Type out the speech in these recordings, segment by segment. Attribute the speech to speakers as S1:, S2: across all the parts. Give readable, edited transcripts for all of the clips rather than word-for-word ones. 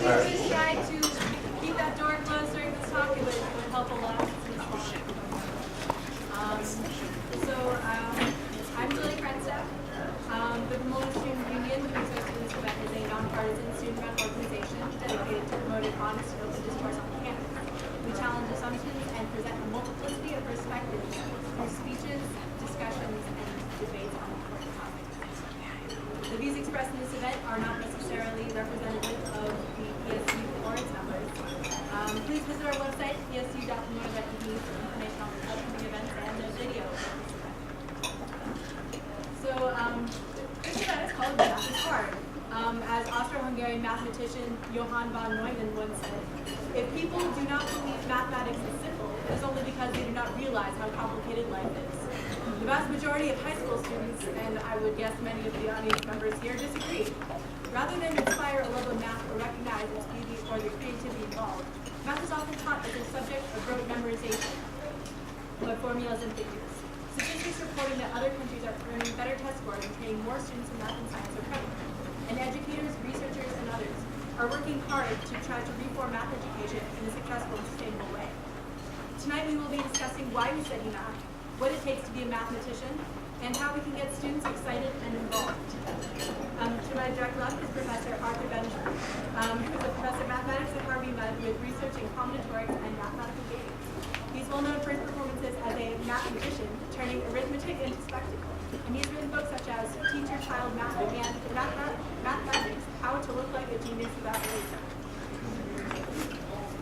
S1: just try to keep that door closed during this talk. It would help a lot. I'm Julie Krenstad. The Pomona Student Union, who's hosting this event, is a nonpartisan student-run organization dedicated to promoting honest and open discourse on campus. We challenge assumptions and present a multiplicity of perspectives through speeches, discussions, and debates on important topics. The views expressed in this event are not necessarily representative of the PSU or its members. Please visit our website, psu.pomona.edu, for information on the upcoming events and the video of this event. So, this event is called Math is Hard. As Austro-Hungarian mathematician Johann von Neumann once said, if people do not believe mathematics is simple, it is only because they do not realize how complicated life is. The vast majority of high school students, and I would guess many of the audience members here, disagree. Rather than inspire a love of math or recognize its beauty or the creativity involved, math is often taught as a subject of rote memorization of formulas and figures. Statistics reporting that other countries are earning better test scores and training more students in math and science are prevalent. And educators, researchers, and others are working hard to try to reform math education in a successful and sustainable way. Tonight we will be discussing why we study math, what it takes to be a mathematician, and how we can get students excited and involved. To my direct left is Professor Arthur Benjamin, who is a professor of mathematics at Harvey Mudd with research in combinatorics and mathematical games. He's well known for his performances as a mathematician, turning arithmetic into spectacle. And he's written books such as Teacher, Child, Math, and Mathematics, How to Look Like a Genius Without Erasing.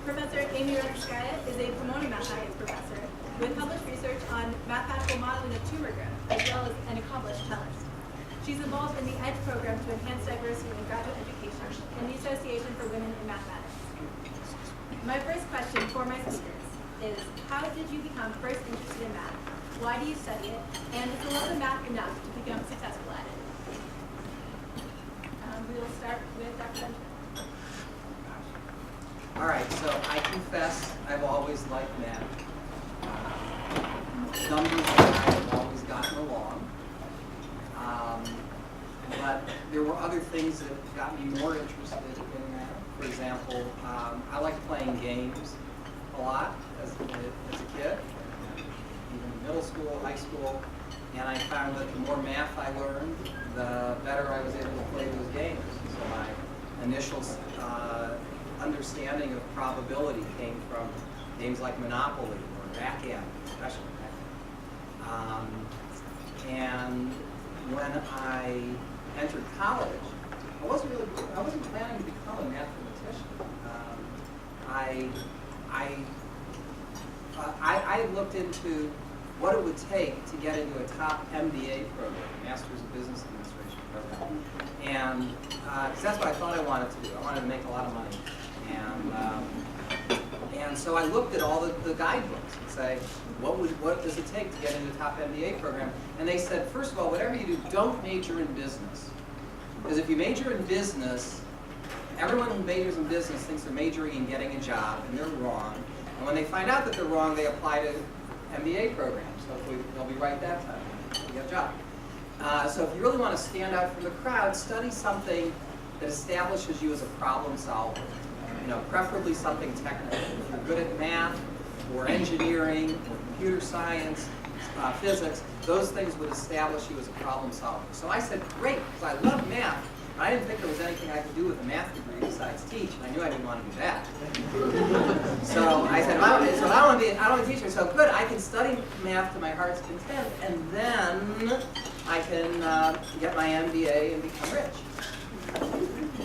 S1: Professor Amy Radunskaya is a Pomona math science professor with published research on mathematical modeling of tumor growth, as well as an accomplished cellist. She's involved in the EDGE program to enhance diversity in graduate education and the Association for Women in Mathematics. My first question for my speakers is, how did you become first interested in math? Why do you study it? And is the love of math enough to become successful at it? We will start with Dr. Benjamin.
S2: All right, so I confess I've always liked math. Numbers and I have always gotten along. But there were other things that got me more interested in math. For example, I liked playing games a lot as a kid, even in middle school, high school, and I found that the more math I learned, the better I was able to play those games. So my initial understanding of probability came from games like Monopoly or Backgammon, especially. And when I entered college, I wasn't planning to become a mathematician. I looked into what it would take to get into a top MBA program, Masters of Business Administration program, and because that's what I thought I wanted to do. I wanted to make a lot of money, and so I looked at all the guidebooks and say, what does it take to get into a top MBA program? And they said, first of all, whatever you do, don't major in business, because if you major in business, everyone who majors in business thinks they're majoring in getting a job, and they're wrong. And when they find out that they're wrong, they apply to MBA programs. Hopefully, they'll be right that time. You get a job. So if you really want to stand out from the crowd, study something that establishes you as a problem solver. Preferably something technical. If you're good at math, or engineering, or computer science, physics, those things would establish you as a problem solver. So I said, great, because I love math. I didn't think there was anything I could do with a math degree besides teach, and I knew I didn't want to do that. So I said, I don't want to be a teacher. So good, I can study math to my heart's content, and then I can get my MBA and become rich.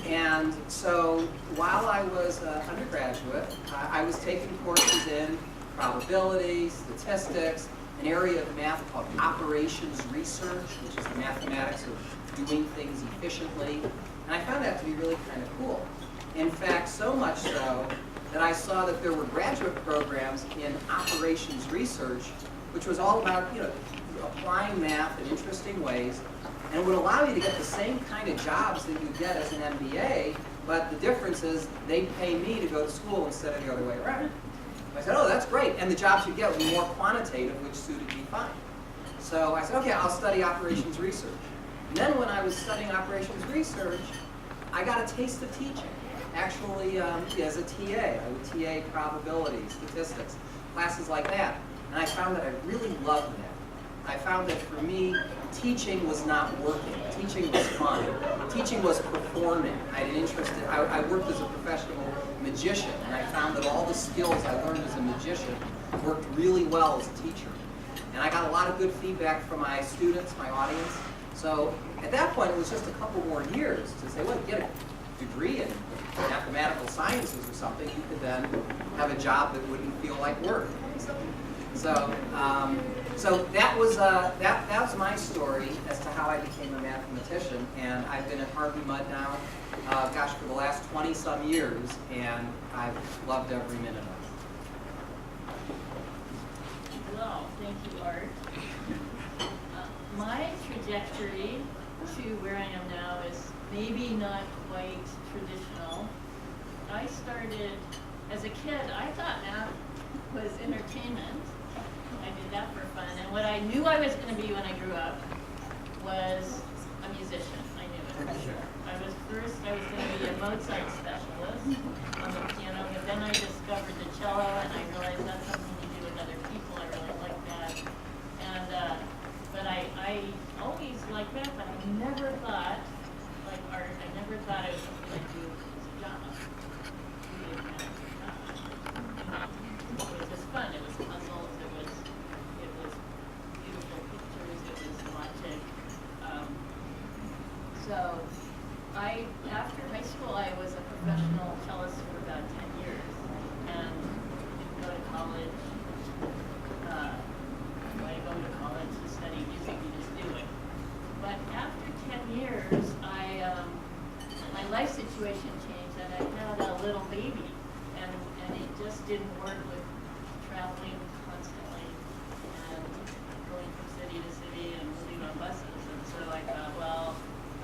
S2: And so while I was an undergraduate, I was taking courses in probability, statistics, an area of math called operations research, which is the mathematics of doing things efficiently. And I found that to be really kind of cool. In fact, so much so that I saw that there were graduate programs in operations research, which was all about applying math in interesting ways, and would allow you to get the same kind of jobs that you get as an MBA, but the difference is they pay me to go to school instead of the other way around. I said, oh, that's great, and the jobs you get would be more quantitative, which suited me fine. So I said, okay, I'll study operations research. And then when I was studying operations research, I got a taste of teaching. actually as a TA. I would TA probability, statistics, classes like that. And I found that I really loved that. I found that for me, teaching was not working. Teaching was fun. Teaching was performing. I had an interest in, I worked as a professional magician, and I found that all the skills I learned as a magician worked really well as a teacher. And I got a lot of good feedback from my students, my audience. So at that point, it was just a couple more years to say, well, get a degree in mathematical sciences or something, you could then have a job that wouldn't feel like work. So that was my story as to how I became a mathematician, and I've been at Harvey Mudd now, gosh, for the last 20-some years, and I've loved every minute of it.
S3: Well, thank you, Art. My trajectory to where I am now is maybe not quite traditional. I started, as a kid, I thought math was entertainment. I did that for fun. And what I knew I was going to be when I grew up was a musician. I knew it for sure. I was going to be a Mozart specialist on the piano, but then I discovered the cello, and I realized that's something you do with other people. I really like that. And, but I always liked math, but I never thought, like art, I never thought it was something I'd do as a job. It was just fun. It was puzzles. It was beautiful pictures. It was logic. So after high school, I was a professional cellist for about 10 years, and didn't go to college. I go to college to study music, you just do it. But after 10 years, my life situation changed, and I had a little baby, and it just didn't work with traveling constantly and going from city to city and moving on buses. And so I thought, well,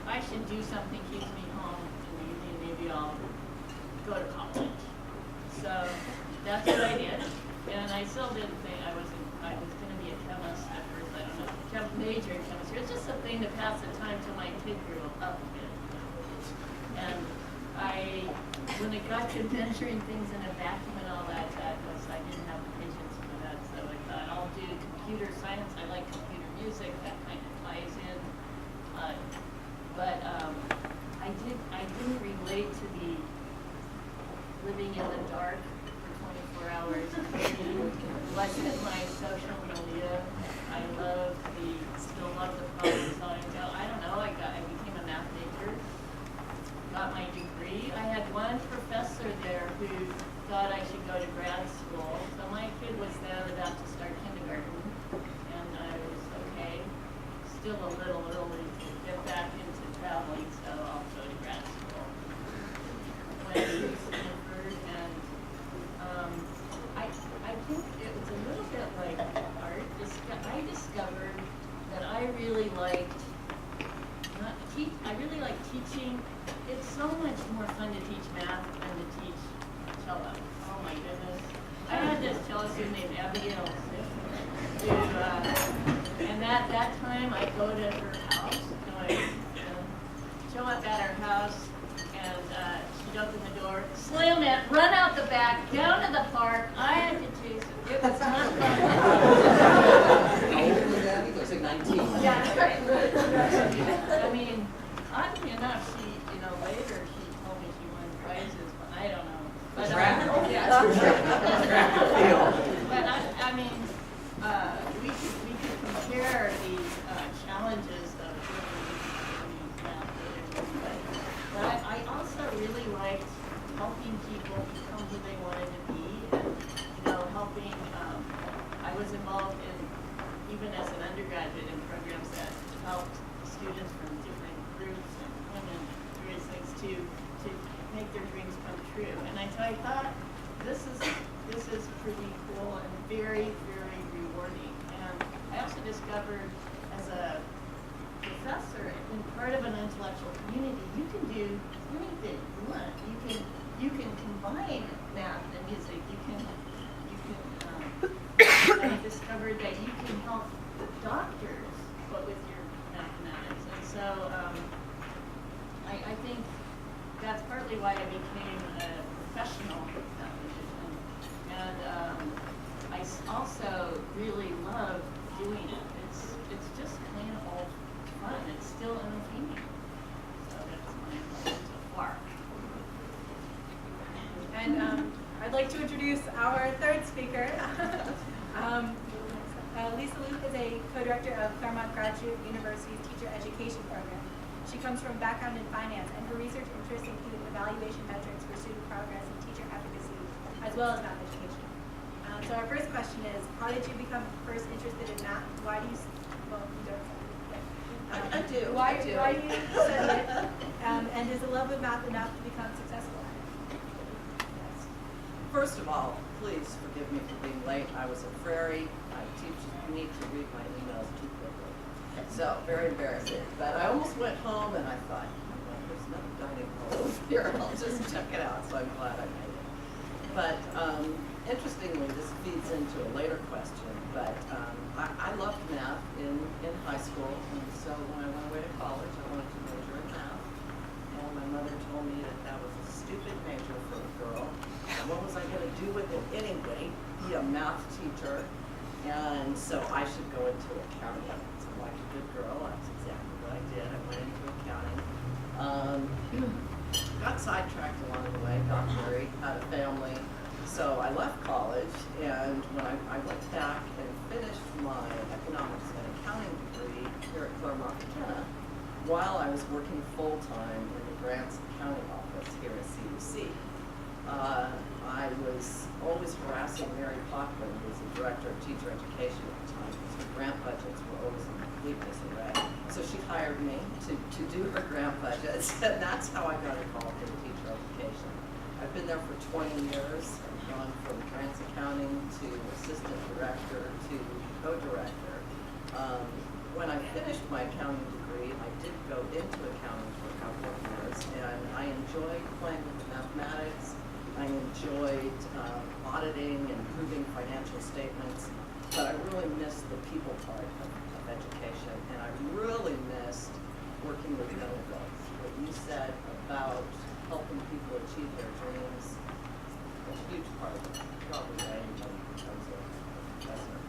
S3: I should do something keeps me home in the evening. Maybe I'll go to college. So that's what I did, and I still didn't think I was going to be a chemist at first. I don't know, major in chemistry. It's just a thing to pass the time till my kid grew up a bit. And when it got to measuring things in a vacuum and all that, I didn't have the patience for that. So I thought I'll do computer science. I like computer music. That kind of ties in. But I didn't relate to the living in the dark for 24 hours. Wasn't my social media. I still love the problem solving. So I don't know. I became a math major. Got my degree. I had one professor there who thought I should go to grad school. So my kid was then about to start kindergarten, and I was okay. Still a little early to get back into traveling, so I'll go to grad school. Went to Stanford, and I think it was a little bit like art. I discovered that I really liked teaching. It's so much more fun to teach math than to teach cello. Oh my goodness. I had this cellist named Abigail who, and that time I go to her house, show up at her house, and she'd open the door, slam it, run out the back, down to the park. I had to chase it. It was not fun.
S2: How old was Abby? It was like 19.
S3: Yeah. I mean, oddly enough, later she told me she won prizes, but I don't know. But, yeah. But I mean, we could compare the challenges of living math. But I also really liked helping people become who they wanted to be, and helping. I was involved in, even as an undergraduate, in programs that helped students from different groups and women, various things to make their dreams come true. And I thought this is pretty cool and very, very rewarding. And I also discovered as a professor and part of an intellectual community, you can do anything you want. You can combine math and music. I discovered that you can help doctors, but with your mathematics. And so I think that's partly actually why I became a professional mathematician. And also really love doing it. It's just plain old fun. It's still entertaining. So that's my point so far.
S1: And I'd like to introduce our third speaker. Lisa Luke is a co-director of Claremont Graduate University's Teacher Education Program. She comes from a background in finance, and her research interests include evaluation metrics for student progress and teacher efficacy, as well as math education. So our first question is, how did you become first interested in math? Why do you, well, you don't
S4: I do.
S1: Why
S4: I do.
S1: do you study it? And is the love of math enough to become successful at it?
S4: First of all, please forgive me for being late. I was at Prairie. I need to read my emails too quickly. So, very embarrassing. But I almost went home and I thought, well, there's another dining hall over here. I'll just check it out. So I'm glad I made it. But interestingly, this feeds into a later question. But I loved math in high school. And so when I went away to college, I wanted to major in math. And my mother told me that that was a stupid major for a girl. What was I going to do with it anyway? Be a math teacher. And so I should go into accounting. So like a good girl, that's exactly what I did. I went into accounting. Got sidetracked along the way, got married, had a family. So I left college, and when I went back and finished my economics and accounting degree here at Claremont, McKenna, while I was working full-time in the grants accounting office here at CUC. I was always harassing Mary Cochran, who was the director of teacher education at the time, because her grant budgets were always in complete disarray. So she hired me to do her grant budgets, and that's how I got involved in teacher education. I've been there for 20 years. I've gone from grants accounting to assistant director to co-director. When I finished my accounting degree, I did go into accounting for a couple of years, and I enjoyed playing with the mathematics. I enjoyed auditing and proving financial statements, but I really missed the people part of education, and I really missed working with young adults. What you said about helping people achieve their dreams, a huge part of it, probably anybody who becomes a professor.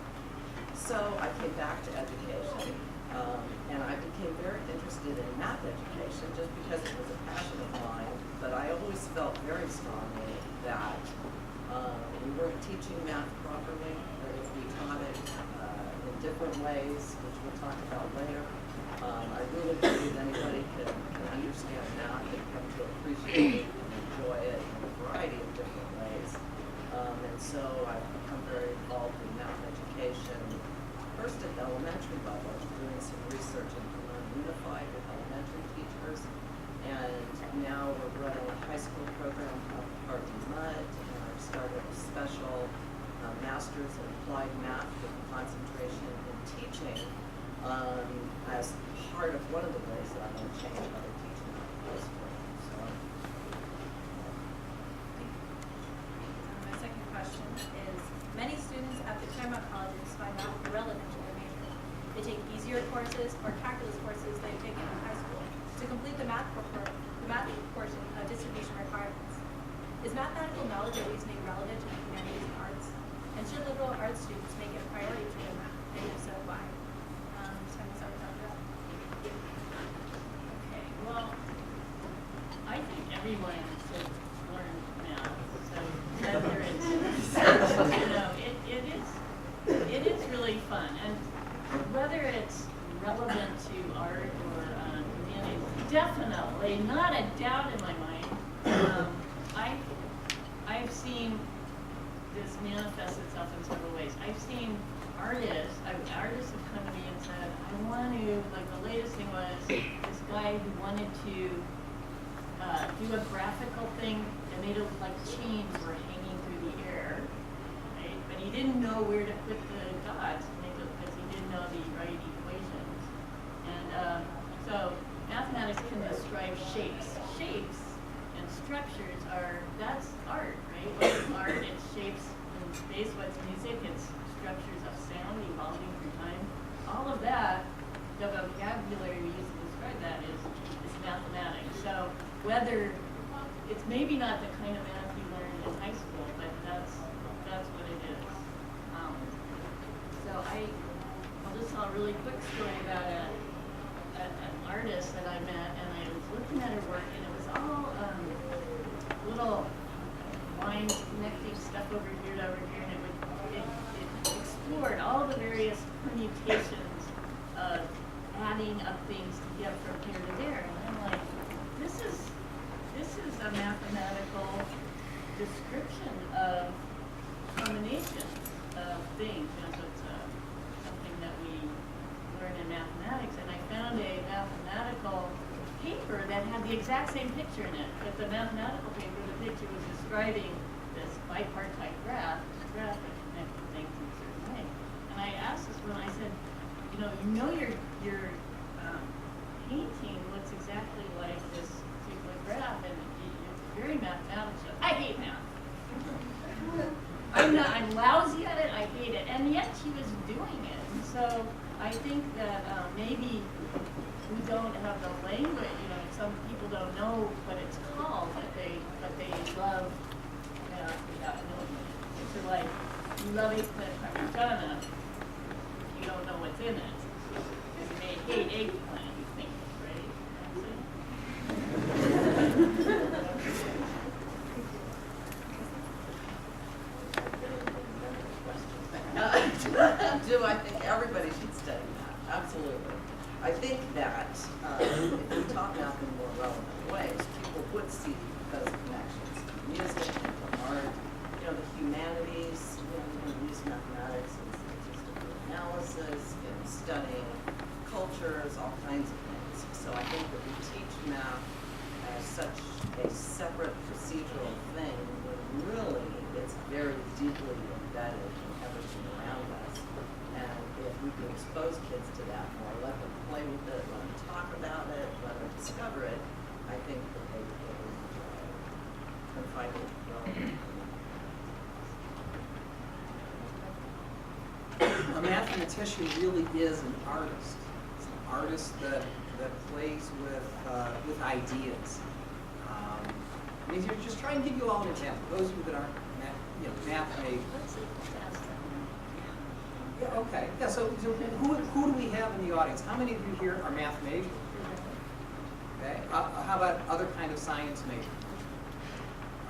S4: So I came back to education, and I became very interested in math education just because it was a passion of mine, but I always felt very strongly that we weren't teaching math properly, that if we taught it in different ways, which we'll talk about later, I really believe anybody can understand math and come to appreciate it and enjoy it in a variety of different ways. And so I've become very involved in math education, first at the elementary level, doing some research into Learn Unified with elementary teachers, and now we're running a high school program called Harvey Mudd, and I've started a special master's in applied math with a concentration in teaching as part of one of the ways that I want to change how they're teaching at the high school. So,
S1: My second question is, many students at the Claremont colleges find math irrelevant to their major. They take easier courses or calculus courses they've taken in high school to complete the math portion of distribution requirements. Is mathematical knowledge or reasoning relevant to the humanities and arts? And should liberal arts students make it a priority to learn math? And if so, why? So I'm going to start with Dr. Bell.
S3: Okay, well, I think everyone should learn math. So whether it's, you know, it is really fun. And whether it's relevant to art or humanities, definitely, not a doubt in my mind. I've seen this manifest itself in several ways. I've seen artists have come to me and said, I want to, like the latest thing was this guy who wanted to do a graphical thing that made it look like chains were hanging through the air, right? But he didn't know where to put the dots because he didn't know the right equations. And so mathematics can describe shapes. Shapes and structures that's art, right? What's art? It's shapes in space. What's music? It's structures of sound evolving through time. All of that, the vocabulary we use to describe that is mathematics. So whether it's little lines connecting stuff over here to over here, and it explored all the various permutations of adding up things to get from here to there. And I'm like, this is a mathematical description of combinations of things. You know, so it's something that we learn in mathematics. And I found a mathematical paper that had the exact same picture in it. But the mathematical paper, the picture was describing this bipartite graph that connected things in a certain way. And I asked this one, I said, your painting looks exactly like this particular graph, and it's very mathematical. I hate math. I'm lousy at it, I hate it. And yet she was doing it. And so I think that maybe we don't have the language, some people don't know what it's called, but they love math. It's like, you love eggplant parmigiana, you don't know what's in it. You may hate eggplant, you think it's great.
S4: Do I think everybody should study math? Absolutely. I think that if we taught math in more relevant ways, people would see those connections to music, to art, the humanities. You can use mathematics in statistical analysis, in studying cultures, all kinds of things. So I think that we teach math as such a separate procedural thing when really it's very deeply embedded in everything around us. And if we can expose kids to that more, let them play with it, let them talk about it, let them discover it, I think that they can find it relevant.
S2: A mathematician really is an artist. It's an artist that plays with ideas. I mean, just try and give you all an example. Those of you that aren't math majors. Yeah, okay. Yeah, so who do we have in the audience? How many of you here are math majors? Okay. How about other kind of science majors?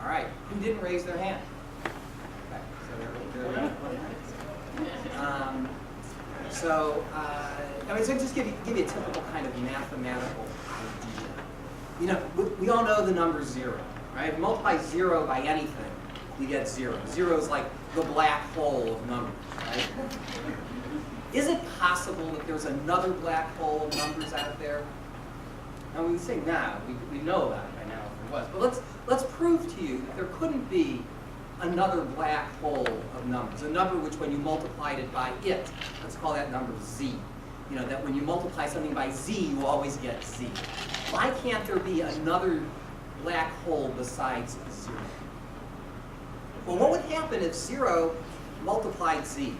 S2: All right. Who didn't raise their hand? Okay. So so just give you a typical kind of mathematical idea. We all know the number 0, right? If you multiply 0 by anything, you get 0. 0 is like the black hole of numbers, right? Is it possible that there's another black hole of numbers out there? Now we say now, we know about it by now if there was, but let's prove to you that there couldn't be another black hole of numbers, a number which when you multiplied it by it, let's call that number z. That when you multiply something by z, you always get z. Why can't there be another black hole besides 0? Well, what would happen if 0 multiplied z?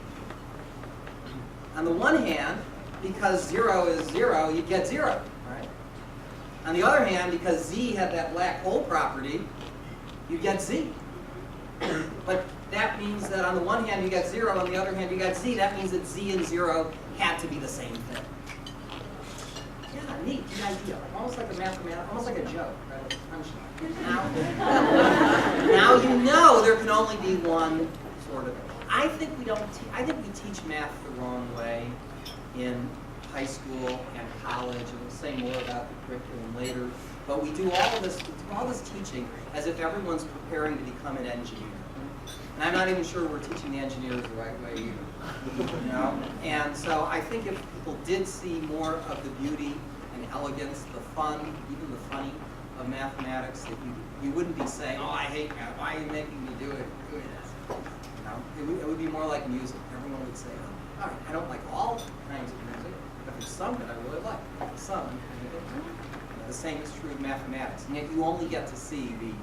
S2: On the one hand, because 0 is 0, you'd get 0, right? On the other hand, because z had that black hole property, you get z. But that means that on the one hand you get 0, on the other hand you got z. That means that z and 0 had to be the same thing. Yeah, neat idea. Almost like a almost like a joke, right? Now you know there can only be one sort of. I think we teach math the wrong way in high school and college, and we'll say more about the curriculum later. But we do all this teaching as if everyone's preparing to become an engineer. And I'm not even sure we're teaching the engineers the right way either. And so I think if people did see more of the beauty and elegance, the fun, even the funny of mathematics, that you wouldn't be saying, "Oh, I hate math. Why are you making me do it? Doing this?" It would be more like music. Everyone would say, "Oh, all right, I don't like all kinds of music, but there's some that I really like. Some." The same is true of mathematics, and yet you only get to see the,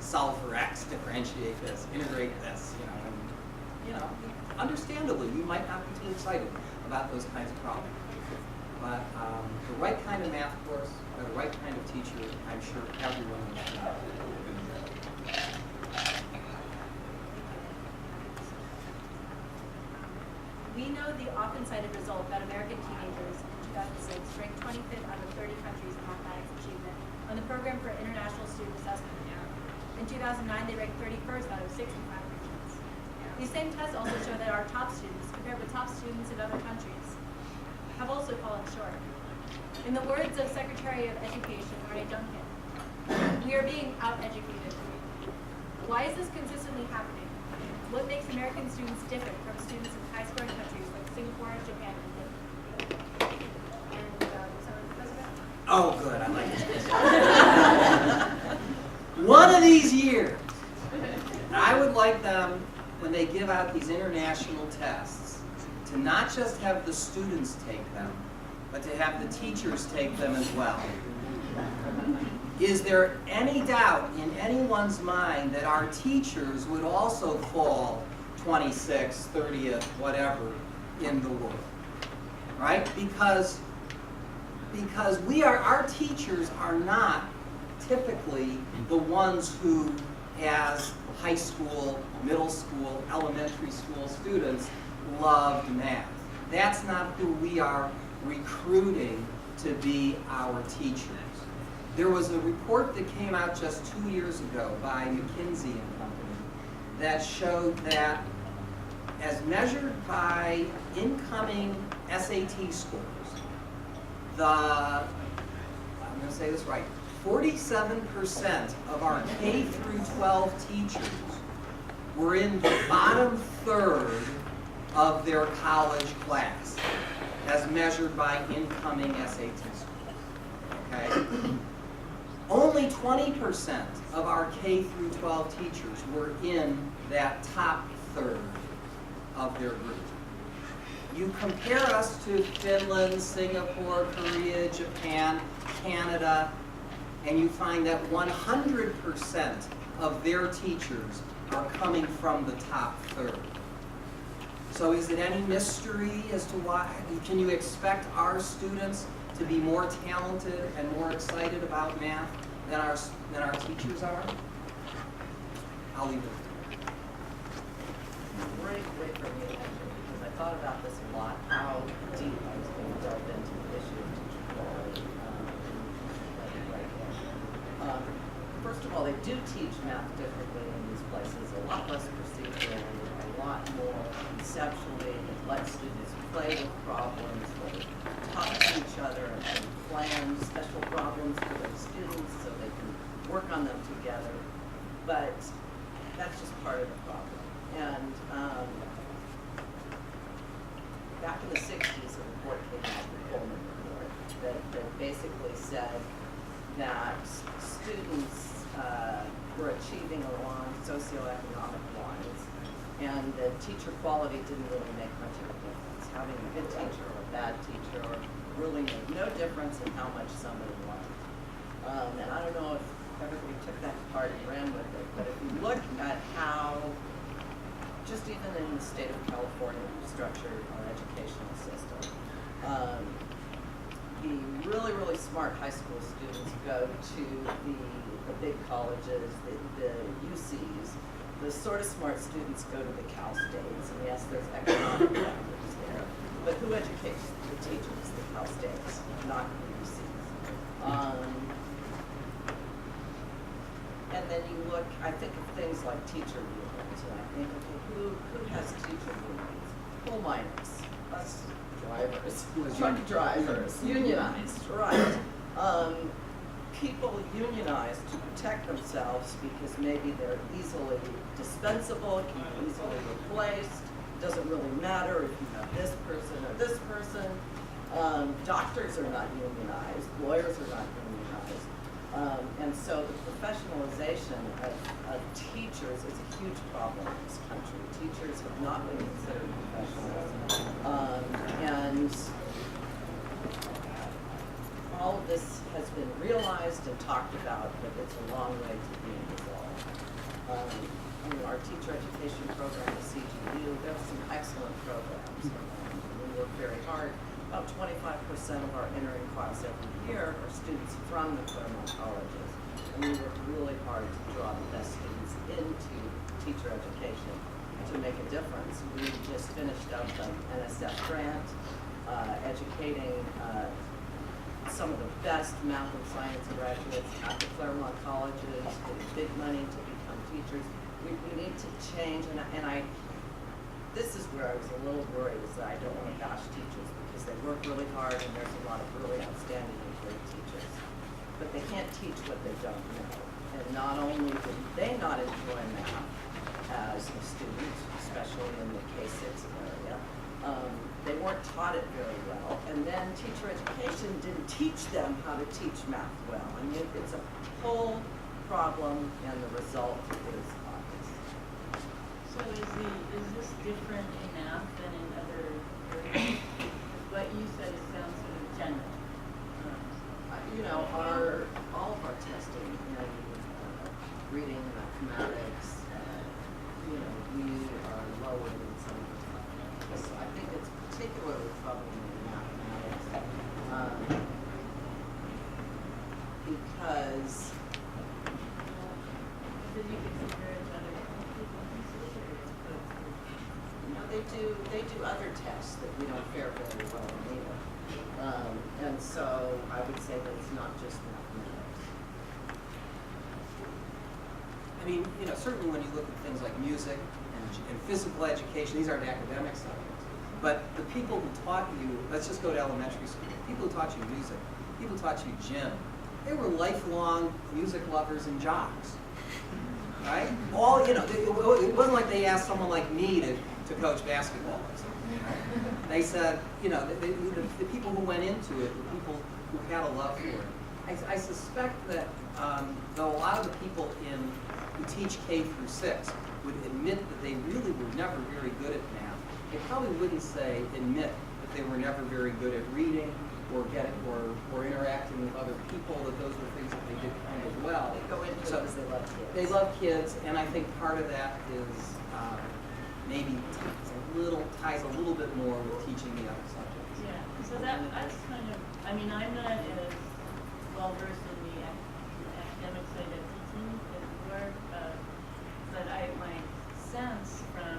S2: solve for x, differentiate this, integrate this, and understandably, you might not be too excited about those kinds of problems. But the right kind of math course, or the right kind of teacher, I'm sure everyone will have.
S1: We know the often cited result that American teenagers in 2006 ranked 25th out of 30 countries in mathematics achievement on the Program for International Student Assessment. In In 2009, they ranked 31st out of 65 regions. These same tests also show that our top students, compared with top students in other countries, have also fallen short. In the words of Secretary of Education, Arne Duncan, we are being out-educated. Why is this consistently happening? What makes American students different from students in high-scoring countries like Singapore, Japan, and Italy? And someone president?
S2: Oh, good, I like this. One of these years, I would like them, when they give out these international tests, to not just have the students take them, but to have the teachers take them as well. Is there any doubt in anyone's mind that our teachers would also fall 26th, 30th, whatever, in the world? Right? Because our teachers are not typically the ones who, as high school, middle school, elementary school students, loved math. That's not who we are recruiting to be our teachers. There was a report that came out just 2 years ago by McKinsey and Company that showed that, as measured by incoming SAT scores, I'm going to say this right, 47% of our K through 12 teachers were in the bottom third of their college class, as measured by incoming SAT scores. Okay? Only 20% of our K through 12 teachers were in that top third of their group. You compare us to Finland, Singapore, Korea, Japan, Canada, and you find that 100% of their teachers are coming from the top third. So is it any mystery as to why? Can you expect our students to be more talented and more excited about math than our teachers are? I'll leave it there.
S4: Great way for me, actually, because I thought about this a lot, how deep I was going to delve into the issue of teacher quality. First of all, they do teach math differently in these places, a lot less procedurally, a lot more conceptually. They let students play with problems, they talk to each other and plan special problems for their students so they can work on them together. But that's just part of the problem. And back in the 60s, a report came out, the Pullman report, that basically said that students were achieving along socioeconomic lines, and that teacher quality didn't really make much of a difference. Having a good teacher or a bad teacher really made no difference in how much somebody learned. And I don't know if everybody took that to heart and ran with it, but if you look at how, just even in the state of California, we structured our educational system, the really, really smart high school students go to the big colleges, the UCs. The sort of smart students go to the Cal States, and yes, there's economic factors there. But who educates the teachers? The Cal States, not the UCs. And then you look, I think of things like teacher unions, and I think, okay, who has teacher unions? Coal miners, bus drivers, truck drivers, unionized, right. People unionize to protect themselves because maybe they're easily dispensable, can be easily replaced. Doesn't really matter if you have this person or this person. Doctors are not unionized, lawyers are not unionized. And so the professionalization of teachers is a huge problem in this country. Teachers have not been considered professionals. And all of this has been realized and talked about, but it's a long way to being resolved. Our teacher education program at CGU, there are some excellent programs. We work very hard. About 25% of our entering class every year are students from the Claremont colleges. And we work really hard to draw the best students into teacher education to make a difference. We just finished up an NSF grant, educating some of the best math and science graduates at the Claremont colleges with big money to become teachers. We need to change, this is where I was a little worried, is that I don't want to bash teachers because they work really hard and there's a lot of really outstanding and great teachers. But they can't teach what they don't know. And not only did they not enjoy math as a student, especially in the K-6 area, they weren't taught it very well. And then teacher education didn't teach them how to teach math well. I mean, it's a whole problem and the result is obvious.
S3: So is this different in math than in other areas? What you said, it sounds sort of general.
S4: All of our testing, reading, mathematics, we are lower than some of the subjects. So I think it's particularly troubling in mathematics because
S3: Did you consider it other people consider it?
S4: they do other tests that we don't fare very well in either. And so I would say that it's not just mathematics.
S2: I mean, certainly when you look at things like music and physical education, these aren't academic subjects. But the people who taught you, let's just go to elementary school, people who taught you music, people who taught you gym, they were lifelong music lovers and jocks, right? It wasn't like they asked someone like me to coach basketball. They said, the people who went into it were people who had a love for it. I suspect that though a lot of the people who teach K through 6 would admit that they really were never very good at math, they probably wouldn't admit that they were never very good at reading or interacting with other people, that those were things that they did kind of well.
S4: They go into it because they love kids.
S2: They love kids, and I think part of that is maybe ties a little bit more with teaching the other subjects.
S3: Yeah, so that's kind of, I'm not as well versed in the academic side of teaching as you are, but my sense from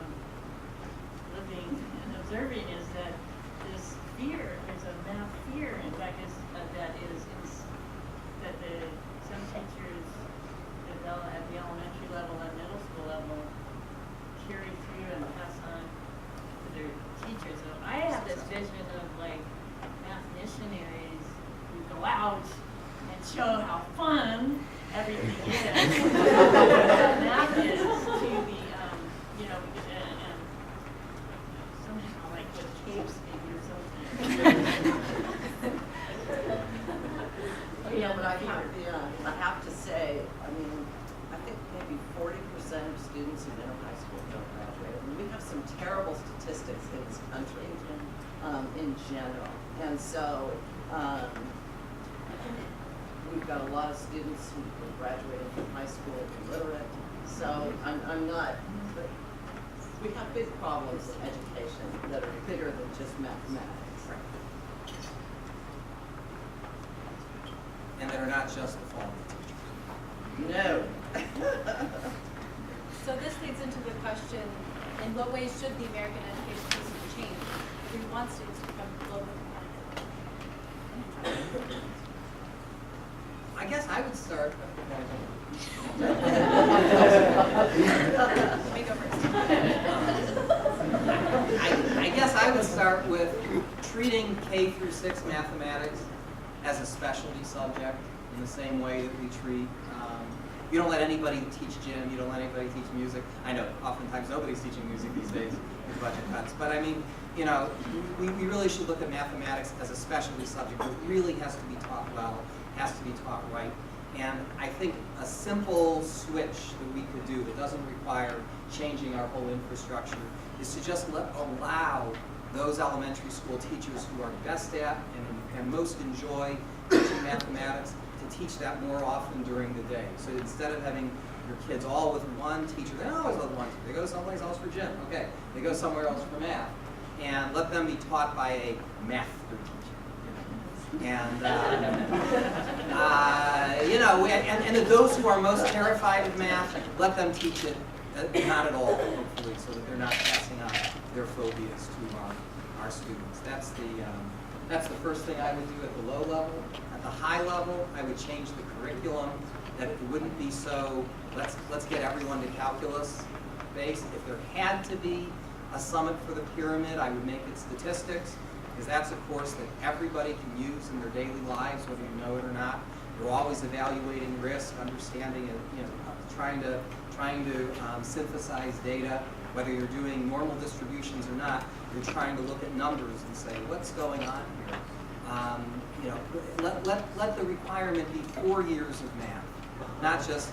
S3: living and observing is that this fear, there's a math fear, in fact, some teachers develop at the elementary level and middle school level carry through and pass on to their teachers. So I have this vision of like math missionaries who go out and show how fun everything is. Math is to the, and somehow like with capes maybe or something.
S4: But I have to say, I think maybe 40% of students in middle high school don't graduate. I mean, we have some terrible statistics in this country in general. And so we've got a lot of students who are graduating from high school illiterate. So I'm not, but we have big problems in education that are bigger than just mathematics.
S2: And that are not just the fault of the teachers.
S4: No.
S1: So this leads into the question, in what ways should the American education system change if we want students to become globally competitive?
S2: I guess I would start.
S1: Let me go first.
S2: I guess I would start with treating K through 6 mathematics as a specialty subject in the same way that we treat. You don't let anybody teach gym. You don't let anybody teach music. I know oftentimes nobody's teaching music these days with budget cuts, but I mean, we really should look at mathematics as a specialty subject. It really has to be taught well, has to be taught right. And I think a simple switch that we could do that doesn't require changing our whole infrastructure is to just allow those elementary school teachers who are best at and most enjoy teaching mathematics to teach that more often during the day. So instead of having your kids all with one teacher, they don't always with one teacher. They go someplace else for gym. Okay, they go somewhere else for math. And let them be taught by a math teacher. And and those who are most terrified of math, let them teach it not at all, hopefully, so that they're not passing on their phobias to our students. That's the first thing I would do at the low level. At the high level, I would change the curriculum, that it wouldn't be so let's get everyone to calculus base. If there had to be a summit for the pyramid, I would make it statistics, because that's a course that everybody can use in their daily lives, whether you know it or not. You're always evaluating risk, understanding it, trying to synthesize data. Whether you're doing normal distributions or not, you're trying to look at numbers and say, what's going on here? Let the requirement be 4 years of math, not just,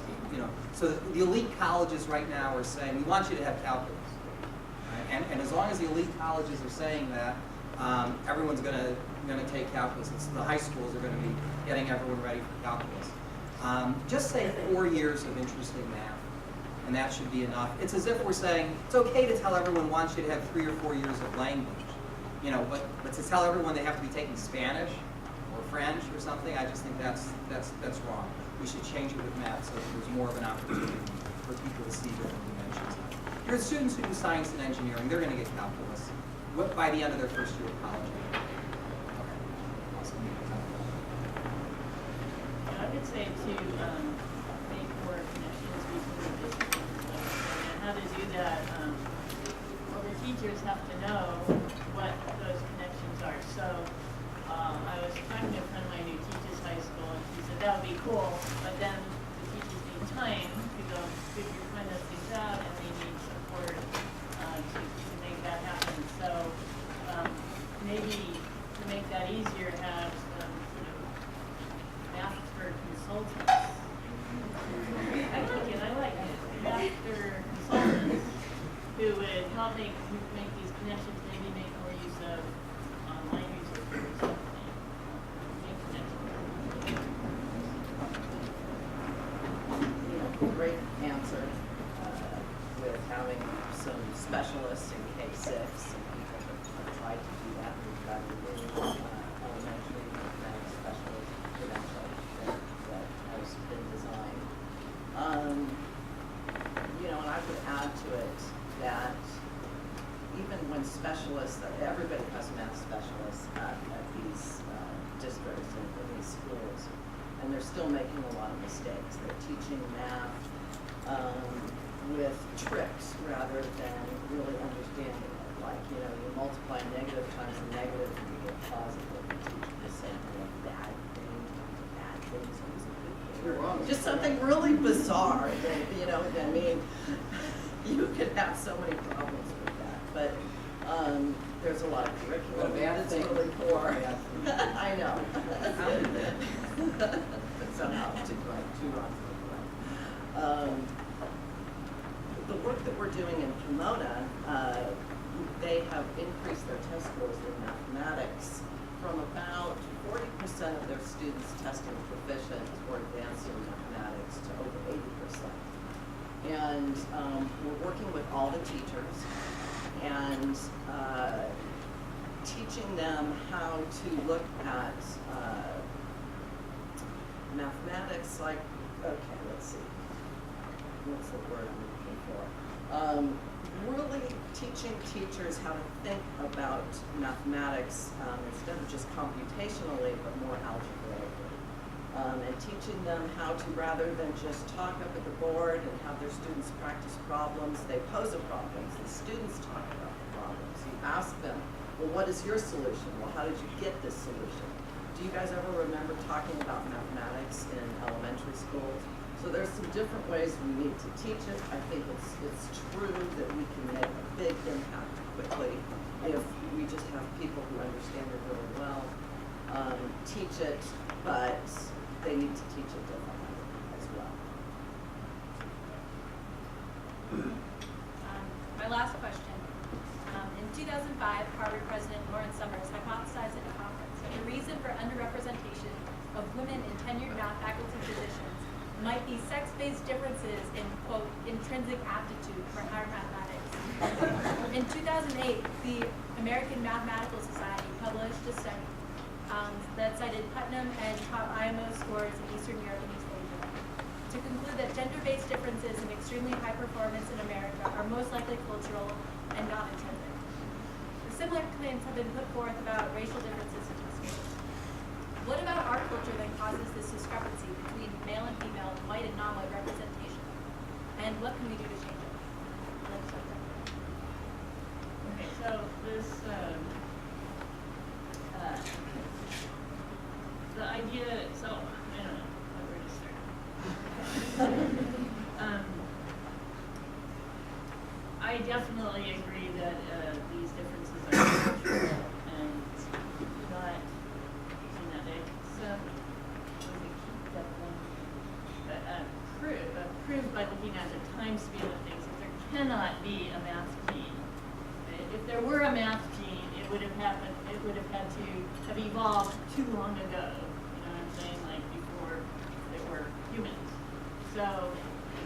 S2: so the elite colleges right now are saying, we want you to have calculus. Right? And as long as the elite colleges are saying that, everyone's going to take calculus. The high schools are going to be getting everyone ready for calculus. Just say 4 years of interesting math, and that should be enough. It's as if we're saying it's okay to tell everyone wants you to have 3 or 4 years of language, but to tell everyone they have to be taking Spanish or French or something, I just think that's wrong. We should change it with math so that there's more of an opportunity for people to see different dimensions. Your students who do science and engineering, they're going to get calculus by the end of their first year of college. Okay. Awesome.
S3: I would say to make more connections between the disciplines, and how to do that. Well, the teachers have to know what those connections are. So I was talking to a friend of mine who teaches high school, and she said that would be cool, but then the teachers need time to go figure find those things out, and they need support to make that happen. So maybe to make that easier, have master consultants. I like it. I like it. Master consultants who would help make these connections. Maybe make more use of online resources or something. Make connections.
S4: Great answer with having some specialists in K-6, and people have tried to do that. We've got a new elementary mathematics specialist credential that has been designed. And I would add to it that even when specialists, everybody has math specialists at these districts and in these schools, and they're still making a lot of mistakes. They're teaching math with tricks rather than really understanding it. Like, you multiply negative times a negative and you get positive. You teach the same thing, bad things, always a good thing.
S2: You're wrong.
S4: Just something really bizarre. I mean, you could have so many problems with that. But there's a lot of curriculum.
S2: But bad
S4: that's
S2: thing.
S4: really poor.
S2: Bad
S4: I know. Somehow, two wrongs make right. The work that we're doing in Pomona, they have increased their test scores in mathematics from about 40% of their students testing proficient or advanced in mathematics to over 80%. And we're working with all the teachers and teaching them how to look at mathematics like, okay, let's see, what's the word I'm looking for? Really teaching teachers how to think about mathematics instead of just computationally, but more algebraically. And teaching them how to, rather than just talk up at the board and have their students practice problems, they pose a problem. The students talk about the problems. You ask them, well, what is your solution? Well, how did you get this solution? Do you guys ever remember talking about mathematics in elementary schools? So there's some different ways we need to teach it. I think it's true that we can make a big impact quickly if we just have people who understand it really well teach it, but they need to teach it differently as well.
S1: My last question. In 2005, Harvard President Lawrence Summers hypothesized at a conference that the reason for underrepresentation of women in tenured math faculty positions might be sex-based differences in, quote, intrinsic aptitude for higher mathematics. In 2008, the American Mathematical Society published a study that cited Putnam and top IMO scores in Eastern Europe and East Asia to conclude that gender-based differences in extremely high performance in America are most likely cultural and not intrinsic. Similar claims have been put forth about racial differences in schools. What about our culture that causes this discrepancy between male and female, white and non-white representation And what can we do to change it?
S3: Okay, so this, the idea, so, I don't know where to start. I definitely agree that these differences are cultural and not genetic. So, we keep that one. But proved by looking at the time span of things that there cannot be a math gene. If there were a math gene, it would have happened. It would have had to have evolved too long ago. You know what I'm saying? Like before there were humans. So,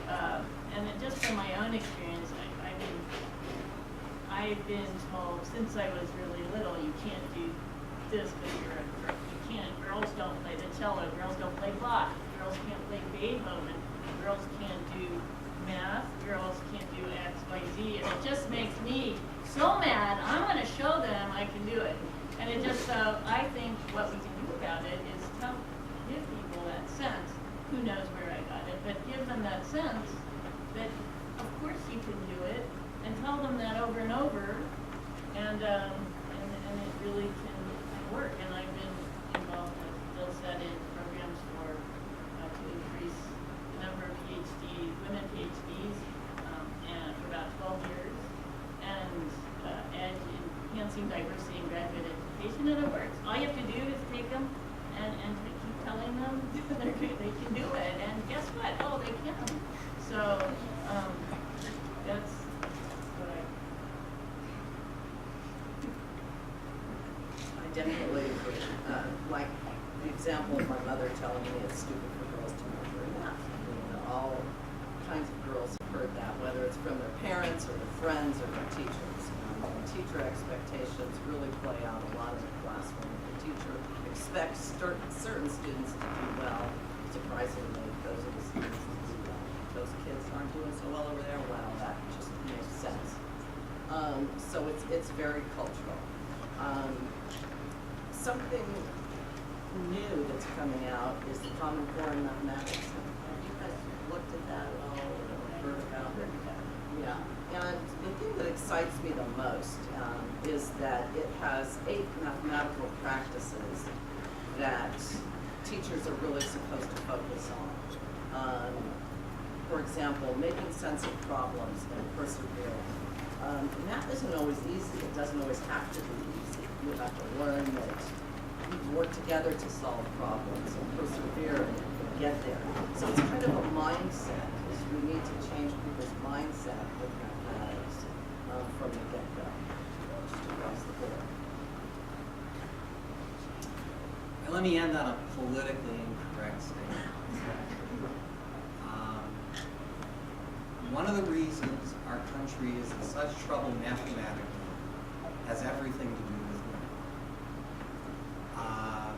S3: and it, just from my own experience, I've been told since I was really little, you can't do this because you're a girl. You can't. Girls don't play the cello. Girls don't play Bach. Girls can't play Beethoven. Girls can't do math. Girls can't do X, Y, Z. And it just makes me so mad. I'm going to show them I can do it. And it just, I think what we can do about it is give people that sense. Who knows where I got it, but give them that sense that of course you can do it, and tell them that over and over, and it really can work. And I've been involved, as Bill said, in programs to increase the number of women PhDs, and for about 12 years, and enhancing diversity in graduate education, and it works. All you have to do is take them and keep telling them they can do it, and guess what? Oh, they can. So that's what
S4: I definitely agree. Like the example of my mother telling me it's stupid for girls to major in math. All kinds of girls have heard that, whether it's from their parents or their friends or their teachers. Teacher expectations really play out a lot in the classroom. The teacher expects certain students to do well. Surprisingly, those are the students that do well. Those kids aren't doing so well over there. Wow, that just makes sense. So it's very cultural. Something new that's coming out is the Common Core in mathematics. Have you guys looked at that at all or heard about it? Yeah. And the thing that excites me the most is that it has 8 mathematical practices that teachers are really supposed to focus on. For example, making sense of problems and persevering. Math isn't always easy. It doesn't always have to be easy. You have to learn that you can work together to solve problems and persevere and get there. So it's kind of a mindset. We need to change people's mindset with mathematics from the get-go, just across the board.
S2: And let me end on a politically incorrect statement. One of the reasons our country is in such trouble mathematically has everything to do with women.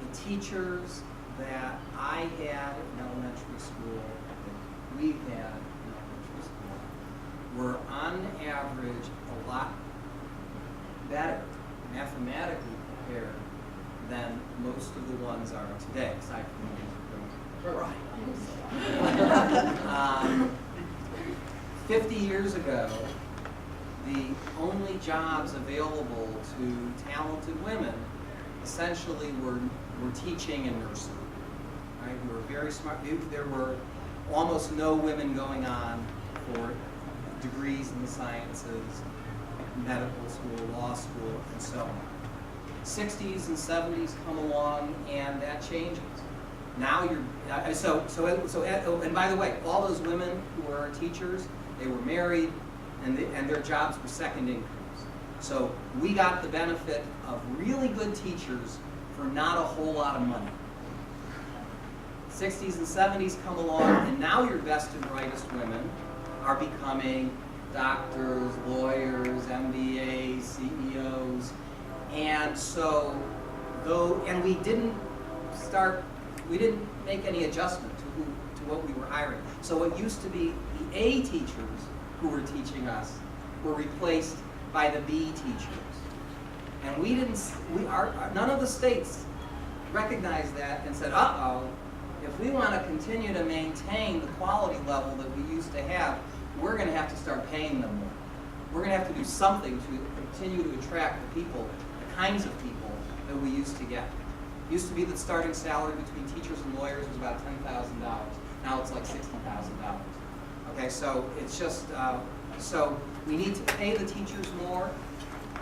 S2: The teachers that I had in elementary school, that we had in elementary school, were on average a lot better mathematically prepared than most of the ones are today, aside from the right. 50 years ago, the only jobs available to talented women essentially were teaching and nursing. Right? We were very smart. There were almost no women going on for degrees in the sciences, medical school, law school, and so on. 60s and 70s come along, and that changes. Now you're and by the way, all those women who are teachers, they were married, and their jobs were second incomes. So we got the benefit of really good teachers for not a whole lot of money. 60s and 70s come along, and now your best and brightest women are becoming doctors, lawyers, MBAs, CEOs, and so we didn't make any adjustment to what we were hiring. So what used to be the A teachers who were teaching us were replaced by the B teachers. And none of the states recognized that and said, uh-oh, if we want to continue to maintain the quality level that we used to have, we're going to have to start paying them more. We're going to have to do something to continue to attract the people, the kinds of people that we used to get. It used to be that starting salary between teachers and lawyers was about $10,000. Now it's like $60,000. Okay, so it's just, so we need to pay the teachers more,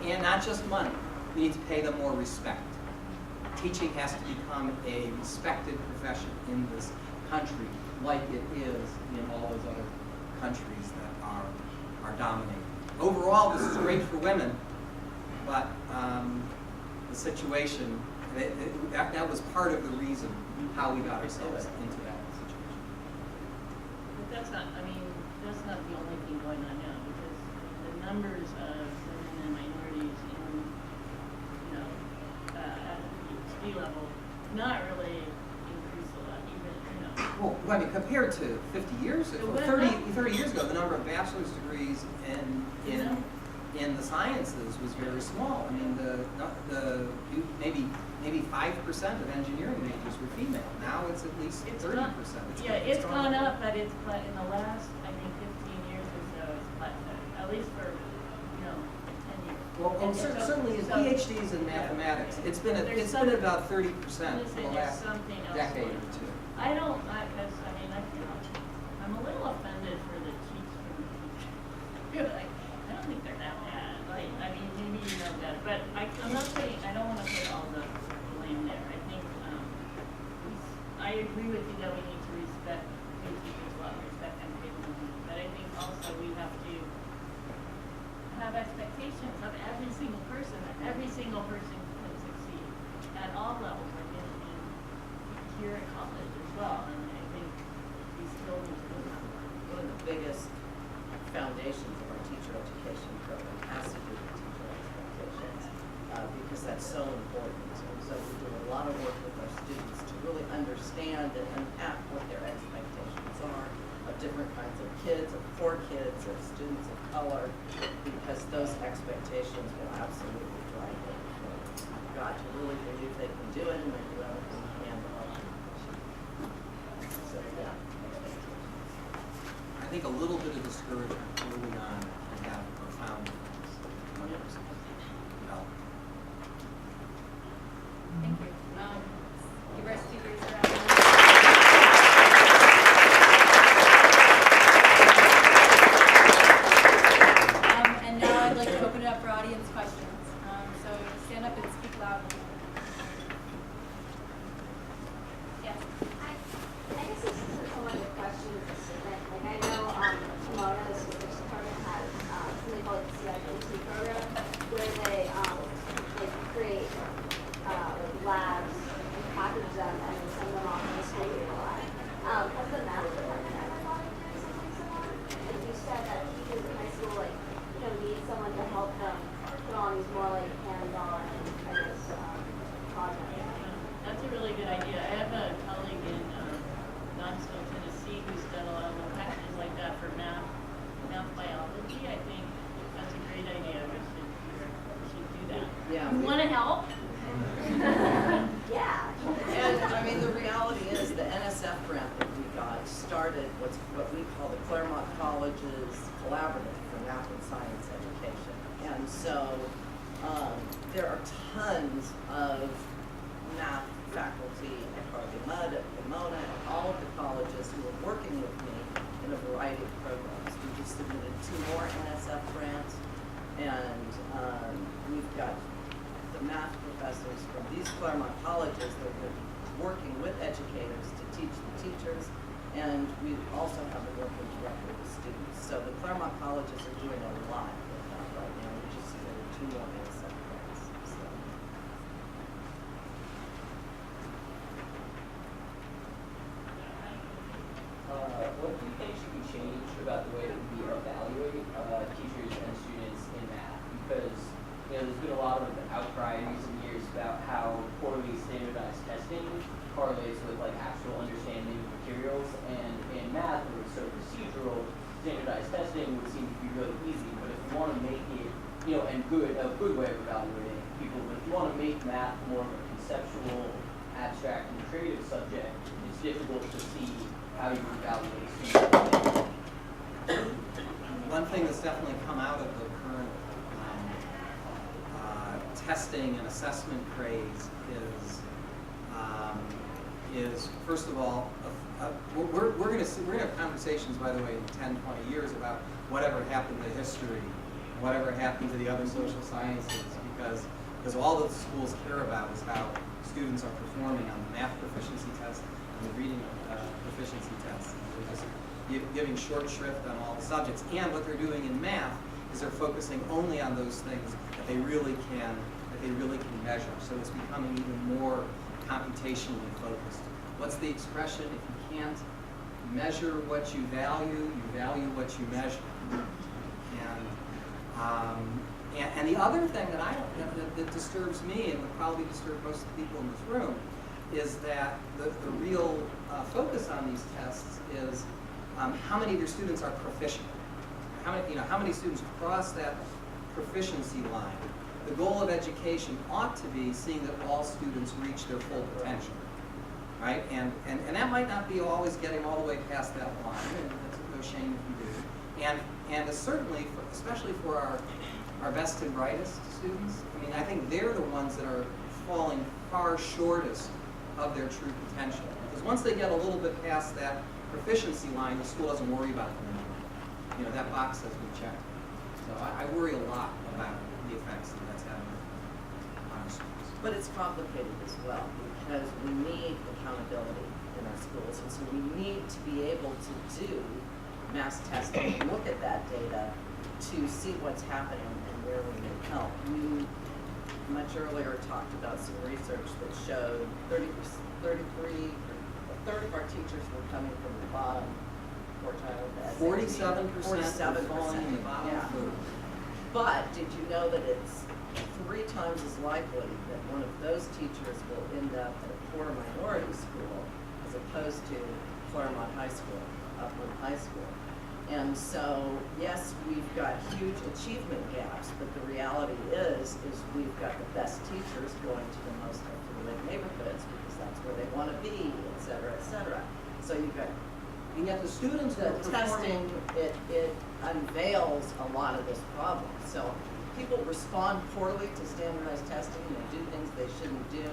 S2: and not just money. We need to pay them more respect. Teaching has to become a respected profession in this country, like it is in all those other countries that are dominating. Overall, this is great for women, but the situation, that was part of the reason how we got ourselves into that situation.
S3: But that's not, I mean, that's not the only thing going on now, because the numbers of women and minorities in, you know, at the PhD level, not really increase a lot, even, you know.
S2: Well, I mean, compared to 50 years ago, 30 years ago, the number of bachelor's degrees in the sciences was very small. I mean, maybe 5% of engineering majors were female. Now it's at least 30%.
S3: It's gone up, but in the last, I think, 15 years or so, it's plateaued, at least for, you know, 10 years.
S2: Well, certainly in PhDs in mathematics, it's been about 30% for the last decade or two.
S3: I don't, because I mean, I'm a little offended for the cheats from the teachers. I don't think they're that bad. Like, I mean, maybe you know better, but I'm not saying, I don't want to put all the blame there. I think, I agree with you that we need to respect pay teachers well, respect and pay them well. But I think also we have to have expectations of every single person, that every single person can succeed at all levels, like in here at college as well. And I think we still need to do that.
S4: One of the biggest foundations of our teacher education program has to do with teacher expectations, because that's so important. And so we do a lot of work with our students to really understand and unpack what their expectations are of different kinds of kids, of poor kids, of students of color, because those expectations will absolutely drive them. You've got to really believe they can do it, and they do everything they can to help them. So, yeah.
S2: I think a little bit of discouragement early on can have profound effects. 100%.
S1: Thank you. Give our speakers a round. And now I'd like to open it up for audience questions. So stand up and speak loudly. Yes.
S5: I guess this is one of the questions that, like, I know Pomona's research department has something called the advocacy program, where they like create labs and package them and then send them off to the school year lab. Has the math department ever thought of doing something similar? Like you said that teachers in high school, like, you know, need someone to help them put on these more like hands-on, I guess, projects.
S3: That's a really good idea. I have a colleague in Knoxville, Tennessee, who's done a lot of packages like that for math biology. I think that's a great idea. We should do that.
S4: Yeah.
S3: You want to help?
S5: Yeah.
S4: And I mean, the reality is the NSF grant that we got started what we call the Claremont College's Collaborative for Math and Science Education. And so there are tons of math faculty at Harvey-Mudd, at Pomona, at all of the colleges who are working with me in a variety of programs. We just submitted 2 more NSF grants, and we've got the math professors from these Claremont colleges that are going to be working with educators to teach the teachers, and we also have been working directly with students. So the Claremont colleges are doing a lot with that right now. We just submitted 2 more NSF grants. So.
S6: What do you think should be changed about the way that we evaluate teachers and students in math? Because there's been a lot of outcry in recent years about how poorly standardized testing correlates with like actual understanding of materials, and in math, where it's so procedural, standardized testing would seem to be really easy. But if you want to make it, and a good way of evaluating people, but if you want to make math more of a conceptual abstract and creative subject, it's difficult to see how you evaluate students.
S2: One thing that's definitely come out of the current testing and assessment craze is first of all, we're going to have conversations, by the way, in 10, 20 years about whatever happened to history, whatever happened to the other social sciences, because all that the schools care about is how students are performing on the math proficiency test and the reading proficiency test. They're just giving short shrift on all the subjects. And what they're doing in math is they're focusing only on those things that they really can measure. So it's becoming even more computationally focused. What's the expression? If you can't measure what you value what you measure. And the other thing that disturbs me and would probably disturb most of the people in this room is that the real focus on these tests is how many of your students are proficient. How many students cross that proficiency line. The goal of education ought to be seeing that all students reach their full potential, right? And that might not be always getting all the way past that line, and that's no shame if you do. And certainly, especially for our best and brightest students, I mean, I think they're the ones that are falling far shortest of their true potential. Because once they get a little bit past that proficiency line, the school doesn't worry about them anymore. That box has been checked. So I worry a lot about the effects that that's having on our schools.
S4: But it's complicated as well because we need accountability in our schools, and so we need to be able to do mass testing, look at that data to see what's happening and where we need help. We much earlier talked about some research that showed a third of our teachers were coming from the bottom quartile of the SAT.
S2: 47% falling in the bottom
S4: yeah.
S2: third.
S4: But did you know that it's 3 times as likely that one of those teachers will end up at a poor minority school as opposed to Claremont High School, Upland High School? And so, yes, we've got huge achievement gaps, but the reality is we've got the best teachers going to the most affluent neighborhoods because that's where they want to be, et cetera, et cetera. So you've got
S2: And yet the students
S4: the
S2: who are
S4: testing,
S2: performing,
S4: it unveils a lot of this problem. So people respond poorly to standardized testing and do things they shouldn't do,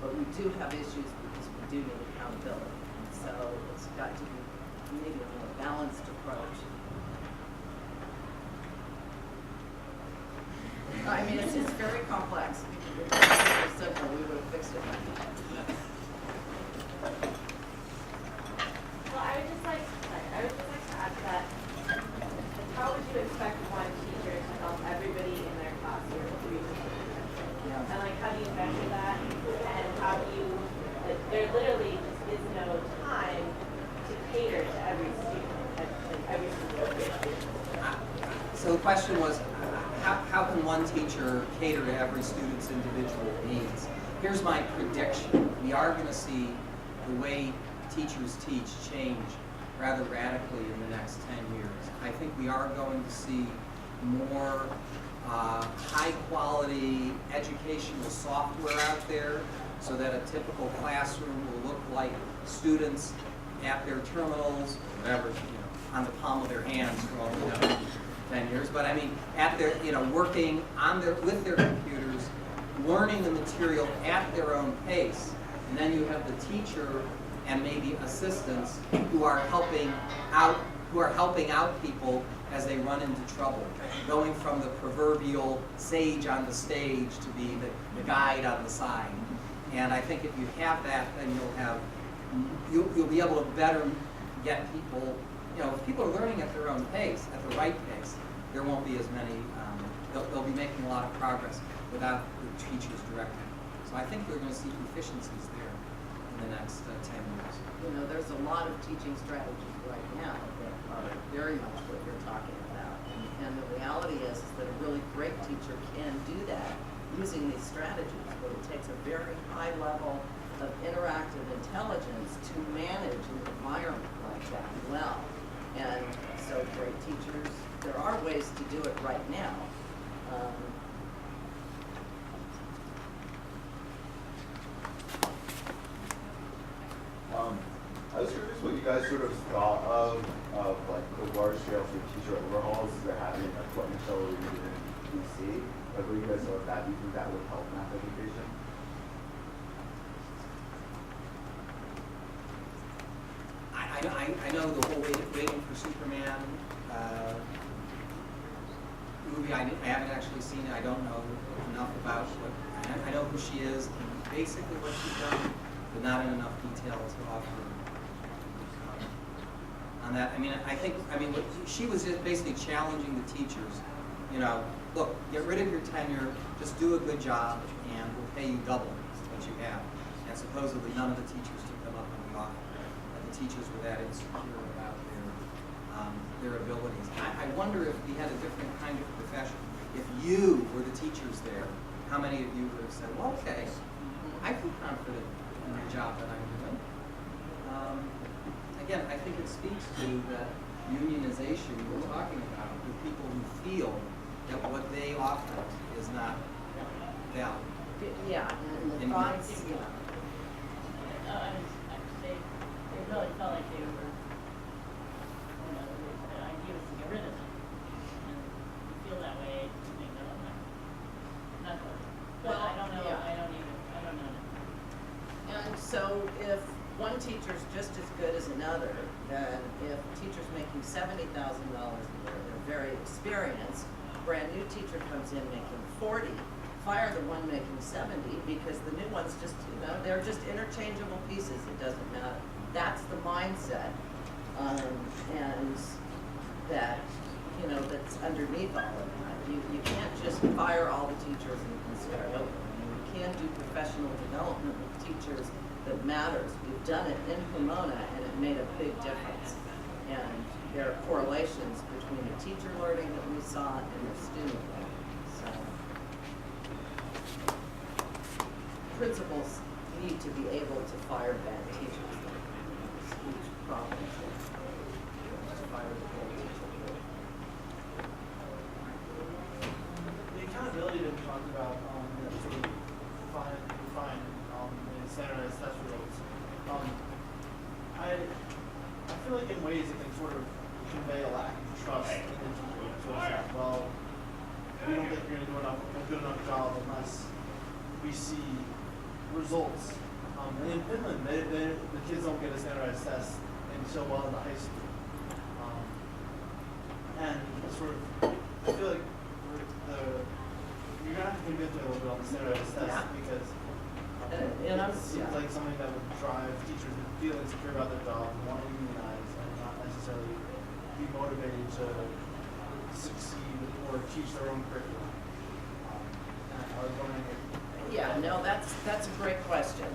S4: but we do have issues because we do need accountability. And so it's got to be maybe a more balanced approach. I mean, it's very complex. If it was simple, we would have fixed it.
S7: Well, I would just like to add to that. How would you expect one teacher to help everybody in their classroom to reach their potential?
S4: Yeah.
S7: And how do you measure that? And how do you? There literally just is no time to cater to every student, every student.
S2: so the question was, how can one teacher cater to every student's individual needs? Here's my prediction. We are going to see the way teachers teach change rather radically in the next 10 years. I think we are going to see more high-quality educational software out there so that a typical classroom will look like students at their terminals, whatever, on the palm of their hands for all we know, 10 years. But I mean, at their, working with their computers, learning the material at their own pace, and then you have the teacher and maybe assistants who are helping out people as they run into trouble, going from the proverbial sage on the stage to be the guide on the side. And I think if you have that, then you'll be able to better get people. If people are learning at their own pace, at the right pace, there won't be as many. They'll be making a lot of progress without the teachers directing. So I think we're going to see efficiencies there in the next 10 years.
S4: There's a lot of teaching strategies right now that are very much what you're talking about. And the reality is that a really great teacher can do that using these strategies, but it takes a very high level of interactive intelligence to manage an environment like that well. And so great teachers, there are ways to do it right now.
S8: sort of thought of like the large scale sort of teacher overhauls that are happening like what Michelle alluded in DC? Like what do you guys know of that? Do you think that would help math education?
S2: I know the whole Waiting for Superman movie. I haven't actually seen it. I don't know enough about what. I know who she is and basically what she's done, but not in enough detail to offer on that. I mean, what she was just basically challenging the teachers. You know, look, get rid of your tenure, just do a good job, and we'll pay you double what you have. And supposedly none of the teachers took them up on the offer. The teachers were that insecure about their abilities. I wonder if we had a different kind of profession. If you were the teachers there, how many of you would have said, well, okay, I feel confident in the job that I'm doing. Again, I think it speaks to that unionization we're talking about with people who feel that what they offer is not valid.
S4: Yeah, and the thoughts, yeah.
S3: They really felt like they were, you know, the idea was to get rid of them. And you feel that way, you think, no, not good. But
S4: Well,
S3: I don't know,
S4: yeah.
S3: I don't know.
S4: And so if one teacher's just as good as another, then if a teacher's making $70,000 a year, they're very experienced, brand new teacher comes in making 40, fire the one making 70 because the new one's just, you know, they're just interchangeable pieces, it doesn't matter. That's the mindset, and that, you know, that's underneath all of that. You can't just fire all the teachers and start over. I mean, you can do professional development with teachers that matters. We've done it in Pomona and it made a big difference. And there are correlations between the teacher learning that we saw and the student learning. So principals need to be able to fire bad teachers. It's a huge problem. Just fire the whole teacher.
S9: The accountability that we talked about, that sort of define in standardized test results, I feel like in ways it can sort of convey a lack of trust in the teacher. So it's like, well, we don't think you're going to do a good enough job unless we see results. And in Finland, the kids don't get a standardized test until well into high school. And sort of, I feel like you're going to have to convince me a little bit on the standardized test because it seems like something that would drive teachers to feel insecure about their job, want to unionize, and not necessarily be motivated to succeed or teach their own curriculum. And I was wondering if
S4: Yeah, no, that's a great question,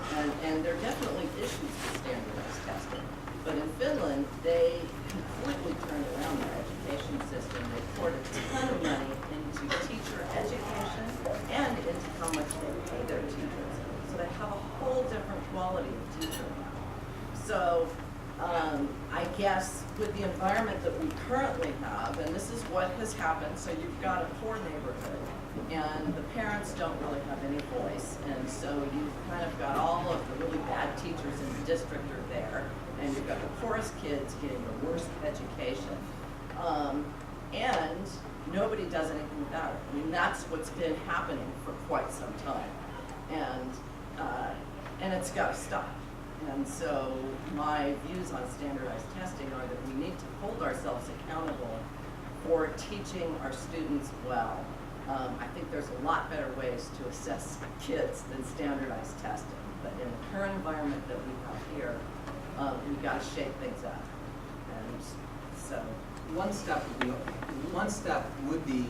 S4: and there are definitely issues with standardized testing. But in Finland, they completely turned around their education system. They poured a ton of money into teacher education and into how much they pay their teachers. So they have a whole different quality of teacher now. So I guess with the environment that we currently have, and this is what has happened, so you've got a poor neighborhood, and the parents don't really have any voice, and so you've kind of got all of the really bad teachers in the district are there, and you've got the poorest kids getting the worst education, and nobody does anything about it. I mean, that's what's been happening for quite some time, and it's got to stop. And so my views on standardized testing are that we need to hold ourselves accountable for teaching our students well. I think there's a lot better ways to assess kids than standardized testing, but in the current environment that we have here, we've got to shake things up. And so
S2: One step would be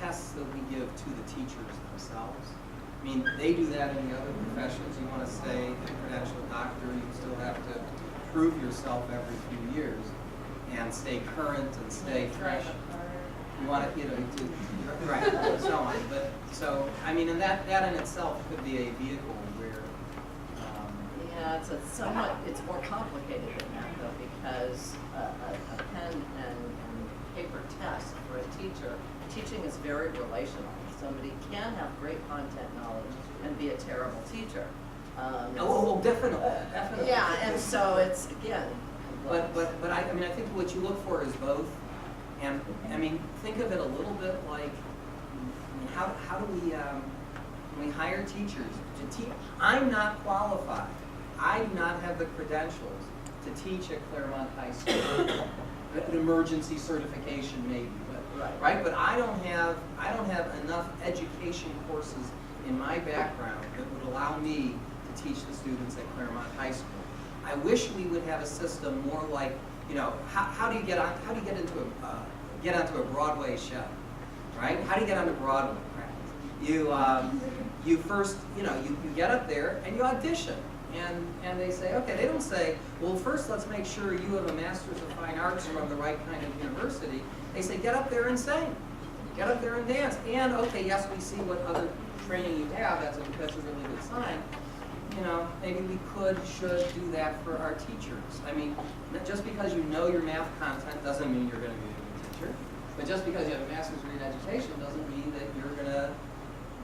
S2: tests that we give to the teachers themselves. I mean, they do that in the other professions. You want to stay a credentialed doctor, you still have to prove yourself every few years and stay current and stay fresh. You want to, right, and so on. But so, I mean, and that in itself could be a vehicle where.
S4: yeah, it's more complicated than that though, because a pen and paper test for a teacher, teaching is very relational. Somebody can have great content knowledge and be a terrible teacher.
S2: Definitely.
S4: Yeah, and so it's, again,
S2: But I mean, I think what you look for is both. And I mean, think of it a little bit like, I mean, how do we, when we hire teachers to teach? I'm not qualified. I do not have the credentials to teach at Claremont High School. An emergency certification maybe, but right. But I don't have enough education courses in my background that would allow me to teach the students at Claremont High School. I wish we would have a system more like, you know, how do you get onto a Broadway show, right? How do you get onto Broadway? Right? You first, you know, you get up there and you audition. And they say, okay, they don't say, well, first let's make sure you have a Master's of Fine Arts from the right kind of university. They say, get up there and sing. Get up there and dance. And, okay, yes, we see what other training you have. That's a really good sign. You know, maybe we should do that for our teachers. I mean, just because you know your math content doesn't mean you're going to be a good teacher. But just because you have a master's degree in education doesn't mean that you're going to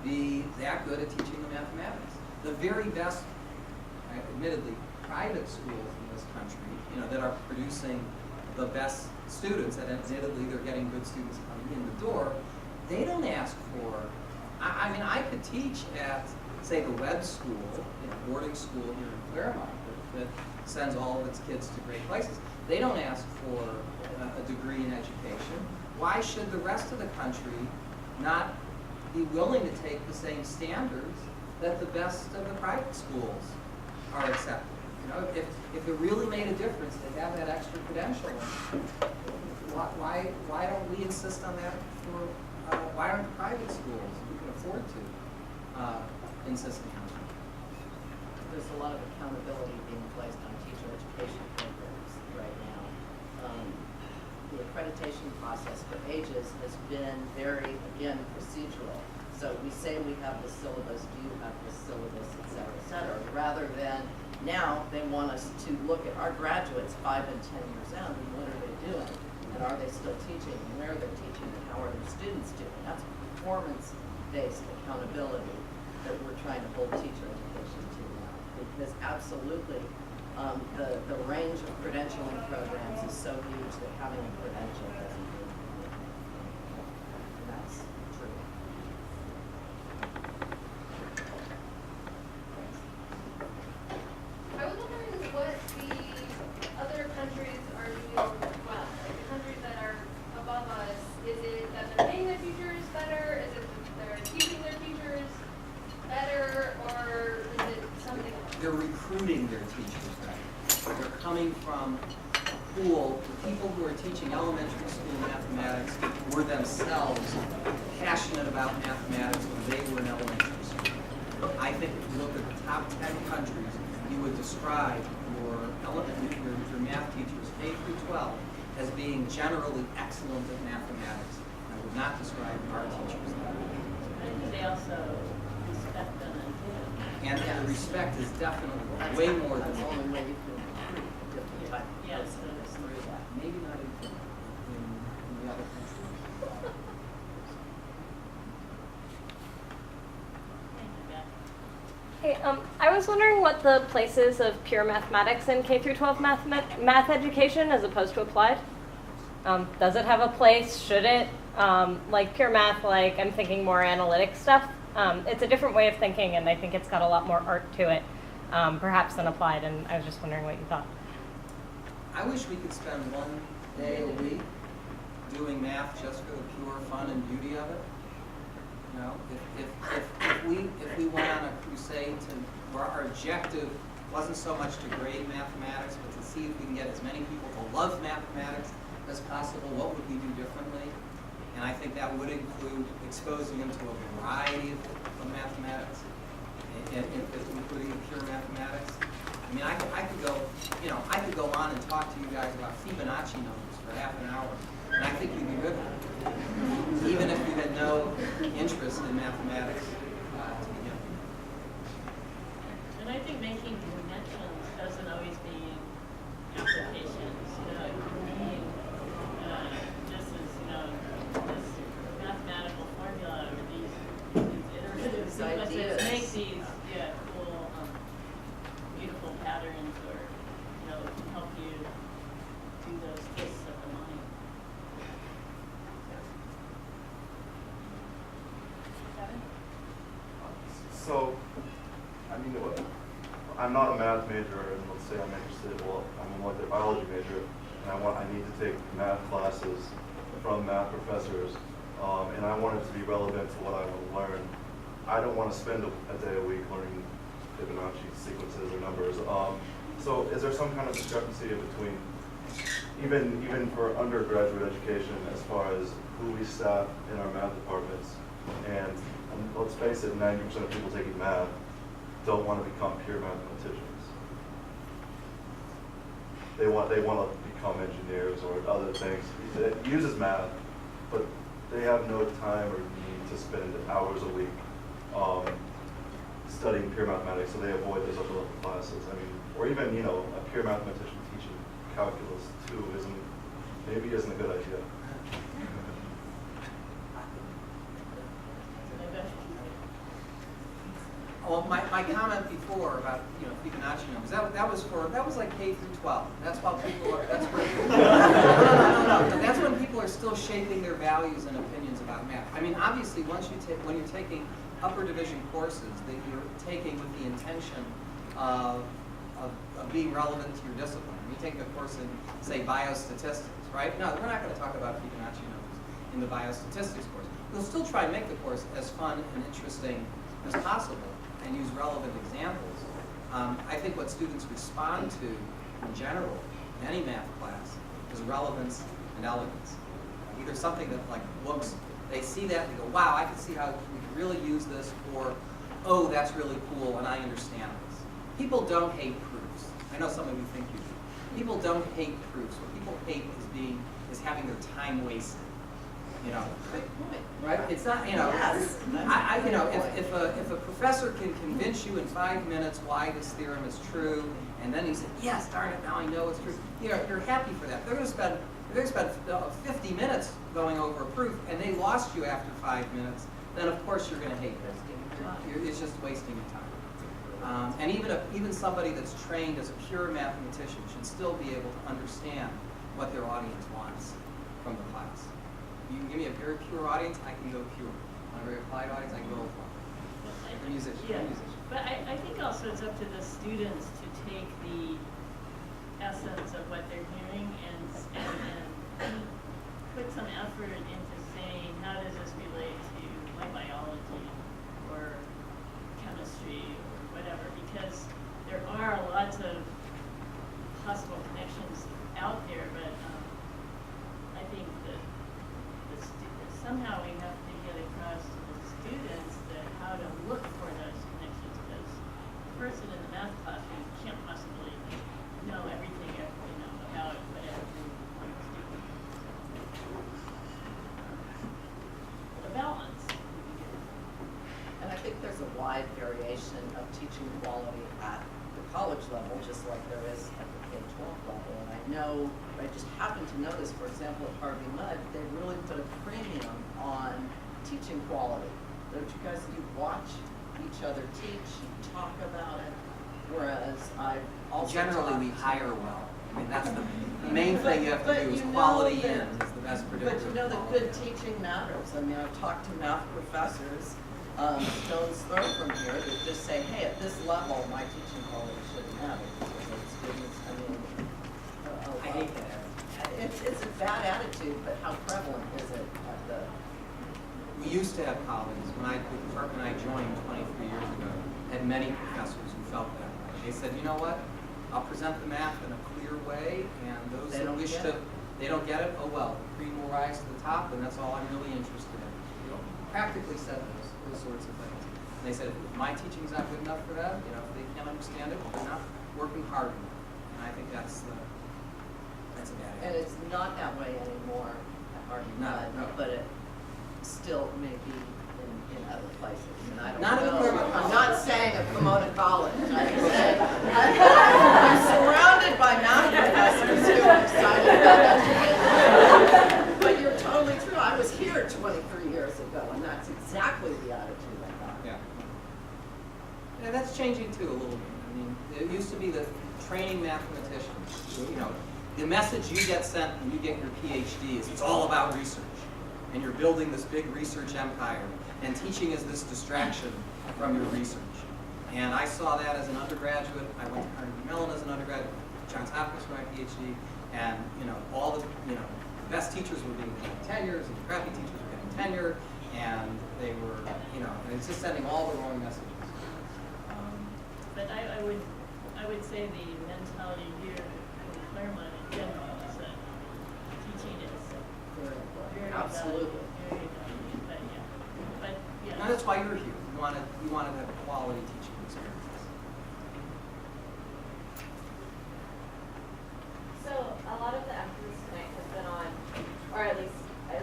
S2: be that good at teaching the mathematics. The very best, admittedly, private schools in this country, you know, that are producing the best students, and admittedly they're getting good students coming in the door, they don't ask for, I mean, I could teach at, say, the Webb School, you know, boarding school here in Claremont that sends all of its kids to great places. They don't ask for a degree in education. Why should the rest of the country not be willing to take the same standards that the best of the private schools are accepting? You know, if it really made a difference to have that extra credential, why don't we insist on that for, why aren't the private schools, who can afford to, insisting on it?
S4: There's a lot of accountability being placed on teacher education programs right now. The accreditation process for ages has been very, again, procedural. So we say we have the syllabus, do you have the syllabus, et cetera, rather than now they want us to look at our graduates 5 and 10 years out and what are they doing? And are they still teaching? And where are they teaching? And how are their students doing? That's performance-based accountability that we're trying to hold teacher education to now. Because absolutely, the range of credentialing programs is so huge that having a credential doesn't do anything. And that's true.
S10: I was wondering what the other countries are doing well. Like the countries that are above us, is it that they're paying their teachers better? Is it that they're teaching their teachers better? Or is it something else?
S2: They're recruiting their teachers better. They're coming from a pool. The people who are teaching elementary school mathematics were themselves passionate about mathematics when they were in elementary school. I think if you look at the top 10 countries, you would describe your math teachers, K through 12, as being generally excellent at mathematics. I would not describe our teachers that way.
S3: I think they also respect them and give them.
S2: And the respect is definitely way more than
S4: That's the only way you can recruit a different type of
S3: Yes.
S4: person is through that.
S2: maybe not in the other countries.
S3: Thank you, Beth.
S11: Hey, I was wondering what the place is of pure mathematics in K through 12 math education as opposed to applied. Does it have a place? Should it? Like pure math, like I'm thinking more analytic stuff. It's a different way of thinking, and I think it's got a lot more art to it, perhaps than applied. And I was just wondering what you thought.
S2: I wish we could spend one day a week doing math just for the pure fun and beauty of it. You know, if we went on a crusade where our objective wasn't so much to grade mathematics, but to see if we can get as many people to love mathematics as possible, what would we do differently? And I think that would include exposing them to a variety of mathematics, including pure mathematics. I mean, I could go, you know, I could go on and talk to you guys about Fibonacci numbers for half an hour, and I think you'd be good at it, even if you had no interest in mathematics to begin with.
S3: And I think making connections doesn't always mean applications. You know, it can mean just as, you know, this mathematical formula or these iterative sequences make these cool, beautiful patterns, or you know, help you
S12: So, I mean, I'm not a math major, and let's say I'm interested, well, I'm a molecular biology major, and I need to take math classes from math professors, and I want it to be relevant to what I want to learn. I don't want to spend a day a week learning Fibonacci sequences or numbers. So is there some kind of discrepancy between, even for undergraduate education, as far as who we staff in our math departments, and let's face it, 90% of people taking math don't want to become pure mathematicians. They want to become engineers or other things. It uses math, but they have no time or need to spend hours a week studying pure mathematics, so they avoid those upper level classes. I mean, or even, a pure mathematician teaching calculus 2 maybe isn't a good idea.
S2: Well, my comment before about Fibonacci numbers, that was like K through 12. That's while people are no. That's when people are still shaping their values and opinions about math. I mean, obviously, when you're taking upper division courses that you're taking with the intention of being relevant to your discipline. You take a course in, say, biostatistics, right? No, we're not going to talk about Fibonacci numbers in the biostatistics course. We'll still try and make the course as fun and interesting as possible and use relevant examples. I think what students respond to in general in any math class is relevance and elegance. Either something that they see that and they go, wow, I can see how we can really use this, or, oh, that's really cool and I understand this. People don't hate proofs. I know some of you think you do. People don't hate proofs. What people hate is having their time wasted. Good point. Right? It's not,
S4: Yes.
S2: If a professor can convince you in 5 minutes why this theorem is true, and then he said, yes, darn it, now I know it's true, you're happy for that. They're going to spend 50 minutes going over a proof, and they lost you after 5 minutes, then of course you're going to hate it. It's just wasting your time. And even somebody that's trained as a pure mathematician should still be able to understand what their audience wants from the class. You can give me a very pure audience, I can go pure. A very applied audience, I can go applied. A musician,
S3: Yeah.
S2: a musician.
S3: But I think also it's up to the students to take the essence of what they're hearing and put some effort into saying, how does this relate to my biology or chemistry or whatever? Because there are lots of possible connections out there, but I think that somehow we have to get across to the students that how to look for those connections, because the person in the math classroom can't possibly know everything about whatever one's doing. The balance.
S4: And I think there's a wide variation of teaching quality at the college level, just like there is at the K-12 level. And I know, I just happen to notice, for example, at Harvey Mudd, they really put a premium on teaching quality. Don't you guys, you watch each other teach, you talk about it, whereas I've also
S2: Generally, we hire well. I mean, that's the main thing you have to do is quality in is the best predictor.
S4: But you know that good teaching matters. I mean, I've talked to math professors, stone's throw from here, that just say, hey, at this level, my teaching quality shouldn't matter. Because students,
S2: I hate that.
S4: it's a bad attitude, but how prevalent is it at the...
S2: We used to have colleagues, the department I joined 23 years ago, had many professors who felt that way. They said, you know what, I'll present the math in a clear way, and those that wish to, they don't get it, oh well, the cream will rise to the top, and that's all I'm really interested in. Practically said those sorts of things. And they said, if my teaching's not good enough for them, if they can't understand it, they're not working hard enough. And I think that's a bad idea.
S4: And it's not that way anymore at Harvey Mudd,
S2: No.
S4: but it still may be in other places. And I don't
S2: Not
S4: know.
S2: in
S4: I'm not saying at Pomona College. I'm saying I'm surrounded by math professors who are excited about education. But you're totally true. I was here 23 years ago, and that's exactly the attitude I got.
S2: Yeah, that's changing too a little bit. I mean, it used to be that training mathematicians, the message you get sent when you get your PhD is it's all about research. and you're building this big research empire, and teaching is this distraction from your research. And I saw that as an undergraduate. I went to Carnegie Mellon as an undergraduate, Johns Hopkins for my PhD, and all the best teachers were being given tenures, and the crappy teachers were getting tenure, and they were, and it's just sending all the wrong messages.
S3: But I would say the mentality here in Claremont in general is that teaching is
S4: Very important.
S3: very
S4: Absolutely.
S3: valuable, very valuable. But yeah.
S2: And that's why you're here. You want to have a quality teaching experience.
S7: So a lot of the emphasis tonight has been on, or at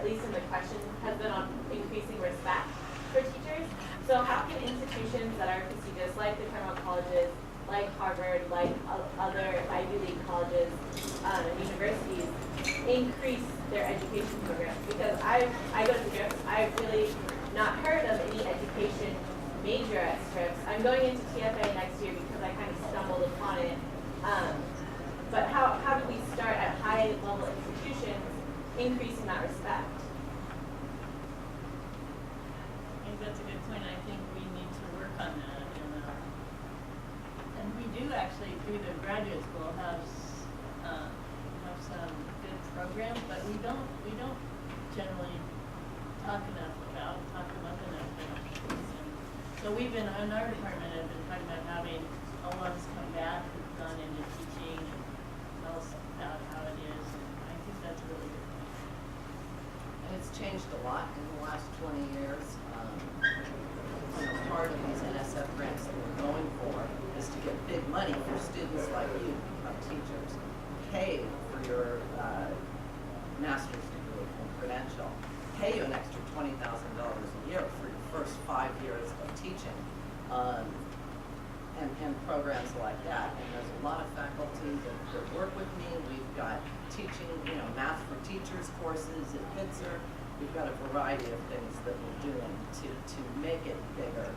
S7: least in the question, has been on increasing respect for teachers. So how can institutions that are prestigious, like the Claremont colleges, like Harvard, like other Ivy League colleges and universities, increase their education programs? Because I go to Scripps, I've really not heard of any education major at Scripps. I'm going into TFA next year because I kind of stumbled upon it. But how do we start at high level institutions increasing that respect?
S3: I think that's a good point. I think we need to work on that. And we do actually, through the graduate school, have some good programs, but we don't generally talk them up enough. So we've been, in our department, have been talking about having alums come back who've gone into teaching and tell us about how it is, and I think that's really good.
S4: And it's changed a lot in the last 20 years. Part of these NSF grants that we're going for is to get big money for students like you to become teachers, pay for your master's degree and credential, pay you an extra $20,000 a year for your first 5 years of teaching, and programs like that. And there's a lot of faculty that work with me. We've got teaching, math for teachers courses at Pitzer. We've got a variety of things that we're doing to make it bigger.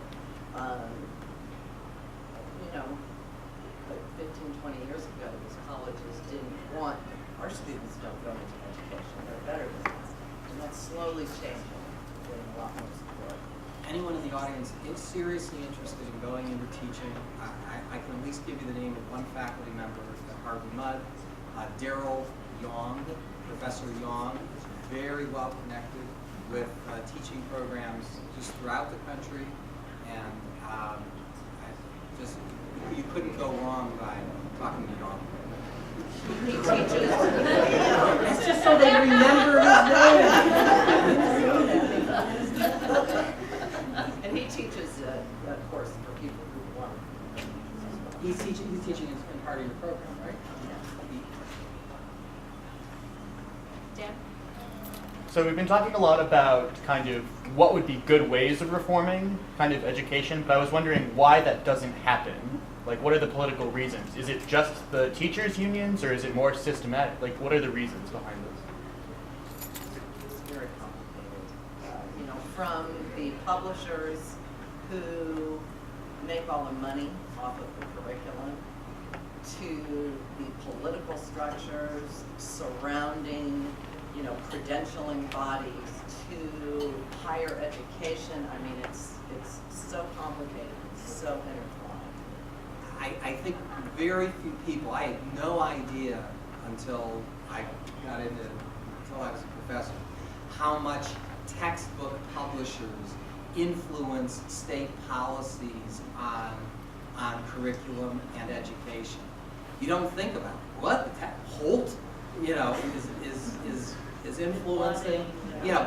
S4: But 15, 20 years ago, these colleges didn't want, our students don't go into education, they're better than us. And that's slowly changing, getting a lot more support.
S2: Anyone in the audience is seriously interested in going into teaching, I can at least give you the name of one faculty member at Harvard Mudd, Daryl Yong, Professor Yong, is very well connected with teaching programs just throughout the country, and you couldn't go wrong by talking to Yong.
S4: He teaches.
S2: It's just so they remember his name.
S4: And he teaches a course for people who want.
S2: He's teaching in part of your program, right?
S1: Dan?
S13: So we've been talking a lot about kind of what would be good ways of reforming kind of education, but I was wondering why that doesn't happen. Like, what are the political reasons? Is it just the teachers' unions, or is it more systematic? Like, what are the reasons behind this?
S4: It's very complicated. From the publishers who make all the money off of the curriculum, to the political structures surrounding, credentialing bodies, to higher education. I mean, it's so complicated, it's so intertwined.
S2: I think very few people, I had no idea until I was a professor, how much textbook publishers influence state policies on curriculum and education. You don't think about it. What? Holt, is influencing,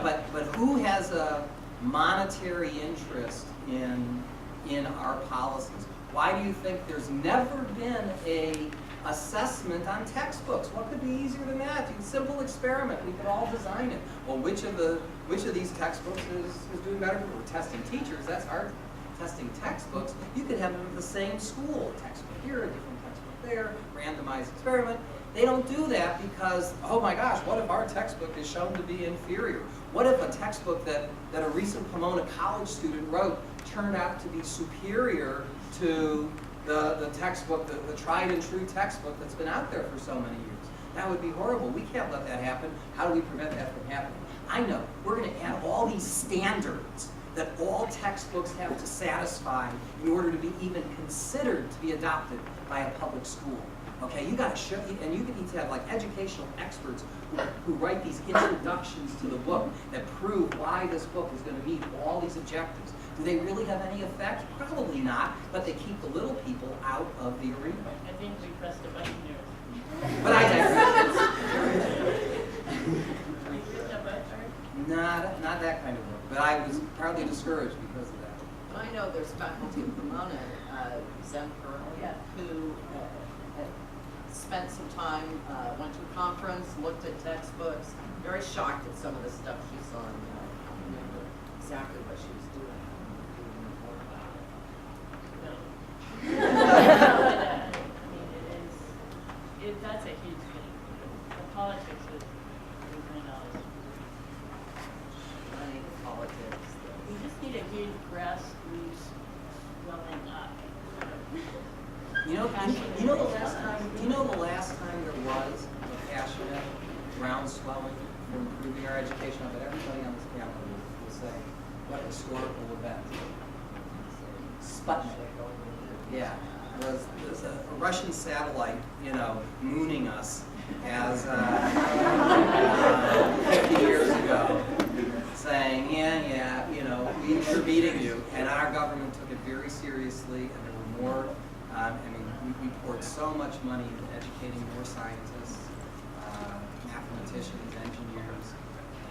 S2: but who has a monetary interest in our policies? Why do you think there's never been a assessment on textbooks? What could be easier than that? A simple experiment. We could all design it. Well, which of these textbooks is doing better? We're testing teachers. That's hard. Testing textbooks. You could have them in the same school. A textbook here, a different textbook there. Randomized experiment. They don't do that because, oh my gosh, what if our textbook is shown to be inferior? What if a textbook that a recent Pomona College student wrote turned out to be superior to the textbook, the tried and true textbook that's been out there for so many years? That would be horrible. We can't let that happen. How do we prevent that from happening? I know, we're going to add all these standards that all textbooks have to satisfy in order to be even considered to be adopted by a public school. Okay, you got to show, and you need to have like educational experts who write these introductions to the book that prove why this book is going to meet all these objectives. Do they really have any effect? Probably not, but they keep the little people out of the arena.
S3: I think we pressed a button here.
S2: But I digress. Not that kind of book. But I was partly discouraged because of that.
S4: I know there's faculty in Pomona, Zemper, who spent some time, went to a conference, looked at textbooks, very shocked at some of the stuff she saw, and I don't remember exactly what she was doing.
S3: I mean, that's a huge thing. The politics of $3
S4: Money, politics.
S3: We just need a huge grassroots swelling up.
S2: You know the last time there was a passionate groundswelling for improving our education, but everybody on this panel will say, what historical event? Sputnik. Yeah, there's a Russian satellite, mooning us as 50 years ago, saying, we're beating you, and our government took it very seriously, and there were more. We poured so much money into educating more scientists, mathematicians, engineers,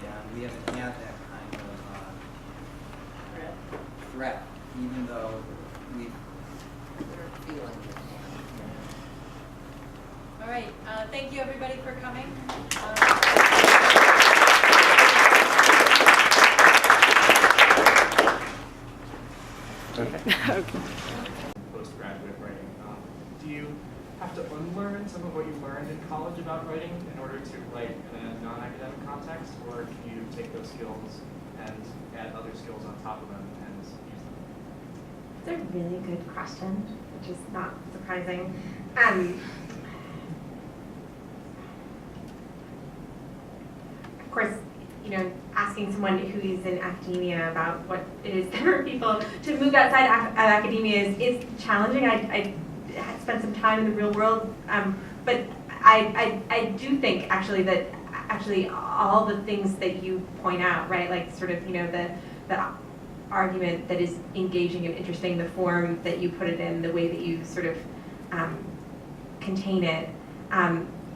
S2: and we haven't had that kind of threat, even though we've.
S4: They're feeling it.
S1: All right, thank you everybody for coming.
S14: Postgraduate writing. Do you have to unlearn some of what you learned in college about writing in order to write in a non-academic context, or can you take those skills and add other skills on top of them and use them?
S15: It's a really good question, which is not surprising. Of course, asking someone who is in academia about what it is for people to move outside of academia is challenging. I spent some time in the real world, but I do think that all the things that you point out, right, like sort of the argument that is engaging and interesting, the form that you put it in, the way that you sort of contain it,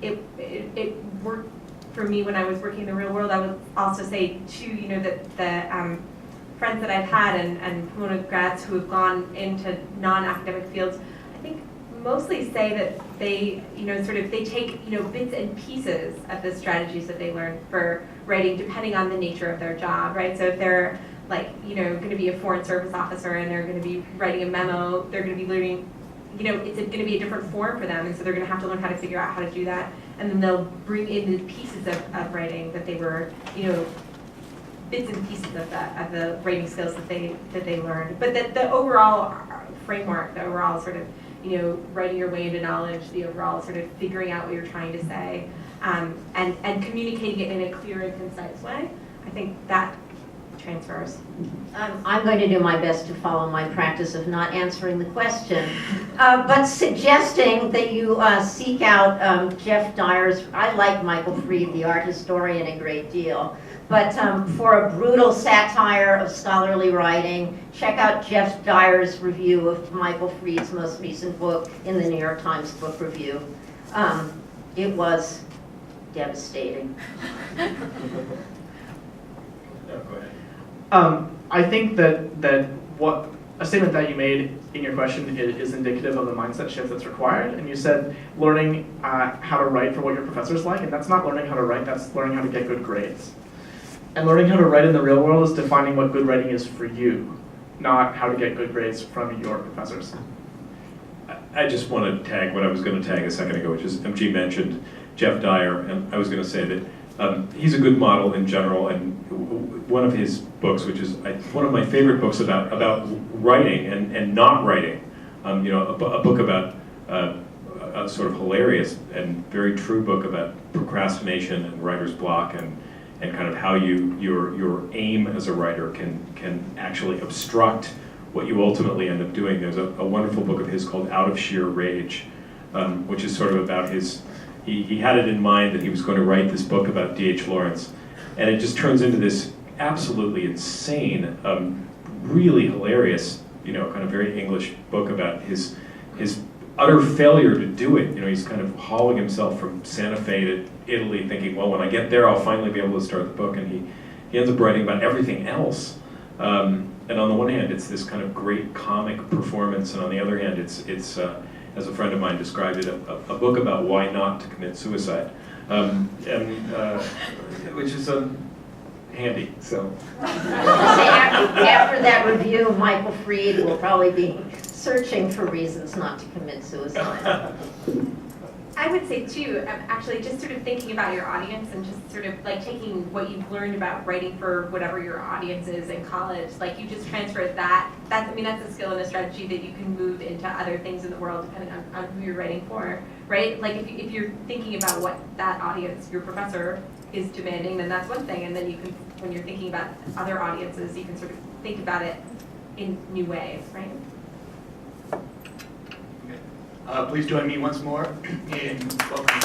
S15: it worked for me when I was working in the real world. I would also say too, that the friends that I've had and Pomona grads who have gone into non-academic fields, I think mostly say that they, they take, bits and pieces of the strategies that they learn for writing, depending on the nature of their job, right? So if they're going to be a foreign service officer and they're going to be writing a memo, they're going to be learning, it's going to be a different form for them, and so they're going to have to learn how to figure out how to do that, and then they'll bring in the pieces of writing that they were, bits and pieces of the writing skills that they learned. But the overall framework, the overall sort of, writing your way into knowledge, the overall sort of figuring out what you're trying to say, and communicating it in a clear and concise way, I think that transfers.
S16: I'm going to do my best to follow my practice of not answering the question, but suggesting that you seek out Jeff Dyer's. I like Michael Fried, the art historian, a great deal. But for a brutal satire of scholarly writing, check out Jeff Dyer's review of Michael Fried's most recent book in the New York Times Book Review. It was devastating.
S14: I think that what a statement that you made in your question is indicative of the mindset shift that's required. And you said learning how to write for what your professor's like, and that's not learning how to write, that's learning how to get good grades. And learning how to write in the real world is defining what good writing is for you, not how to get good grades from your professors.
S17: I just want to tag what I was going to tag a second ago, which is MG mentioned Jeff Dyer, and I was going to say that he's a good model in general, and one of his books, which is one of my favorite books about writing and not writing, a book about a sort of hilarious and very true book about procrastination and writer's block, and and kind of how your aim as a writer can actually obstruct what you ultimately end up doing. There's a wonderful book of his called Out of Sheer Rage, which is sort of about he had it in mind that he was going to write this book about D.H. Lawrence, and it just turns into this absolutely insane, really hilarious, kind of very English book about his utter failure to do it. He's kind of hauling himself from Santa Fe to Italy thinking, well, when I get there, I'll finally be able to start the book, and he ends up writing about everything else. And on the one hand, it's this kind of great comic performance, and on the other hand, it's as a friend of mine described it, a book about why not to commit suicide, which is handy. So
S16: after that review, Michael Fried will probably be searching for reasons not to commit suicide.
S15: I would say too, actually just sort of thinking about your audience and just sort of like taking what you've learned about writing for whatever your audience is in college, like you just transfer that. That's a skill and a strategy that you can move into other things in the world depending on who you're writing for, right? Like if you're thinking about what that audience, your professor, is demanding, then that's one thing, and then you can, when you're thinking about other audiences, you can sort of think about it in new ways, right?
S13: Please join me once more in welcoming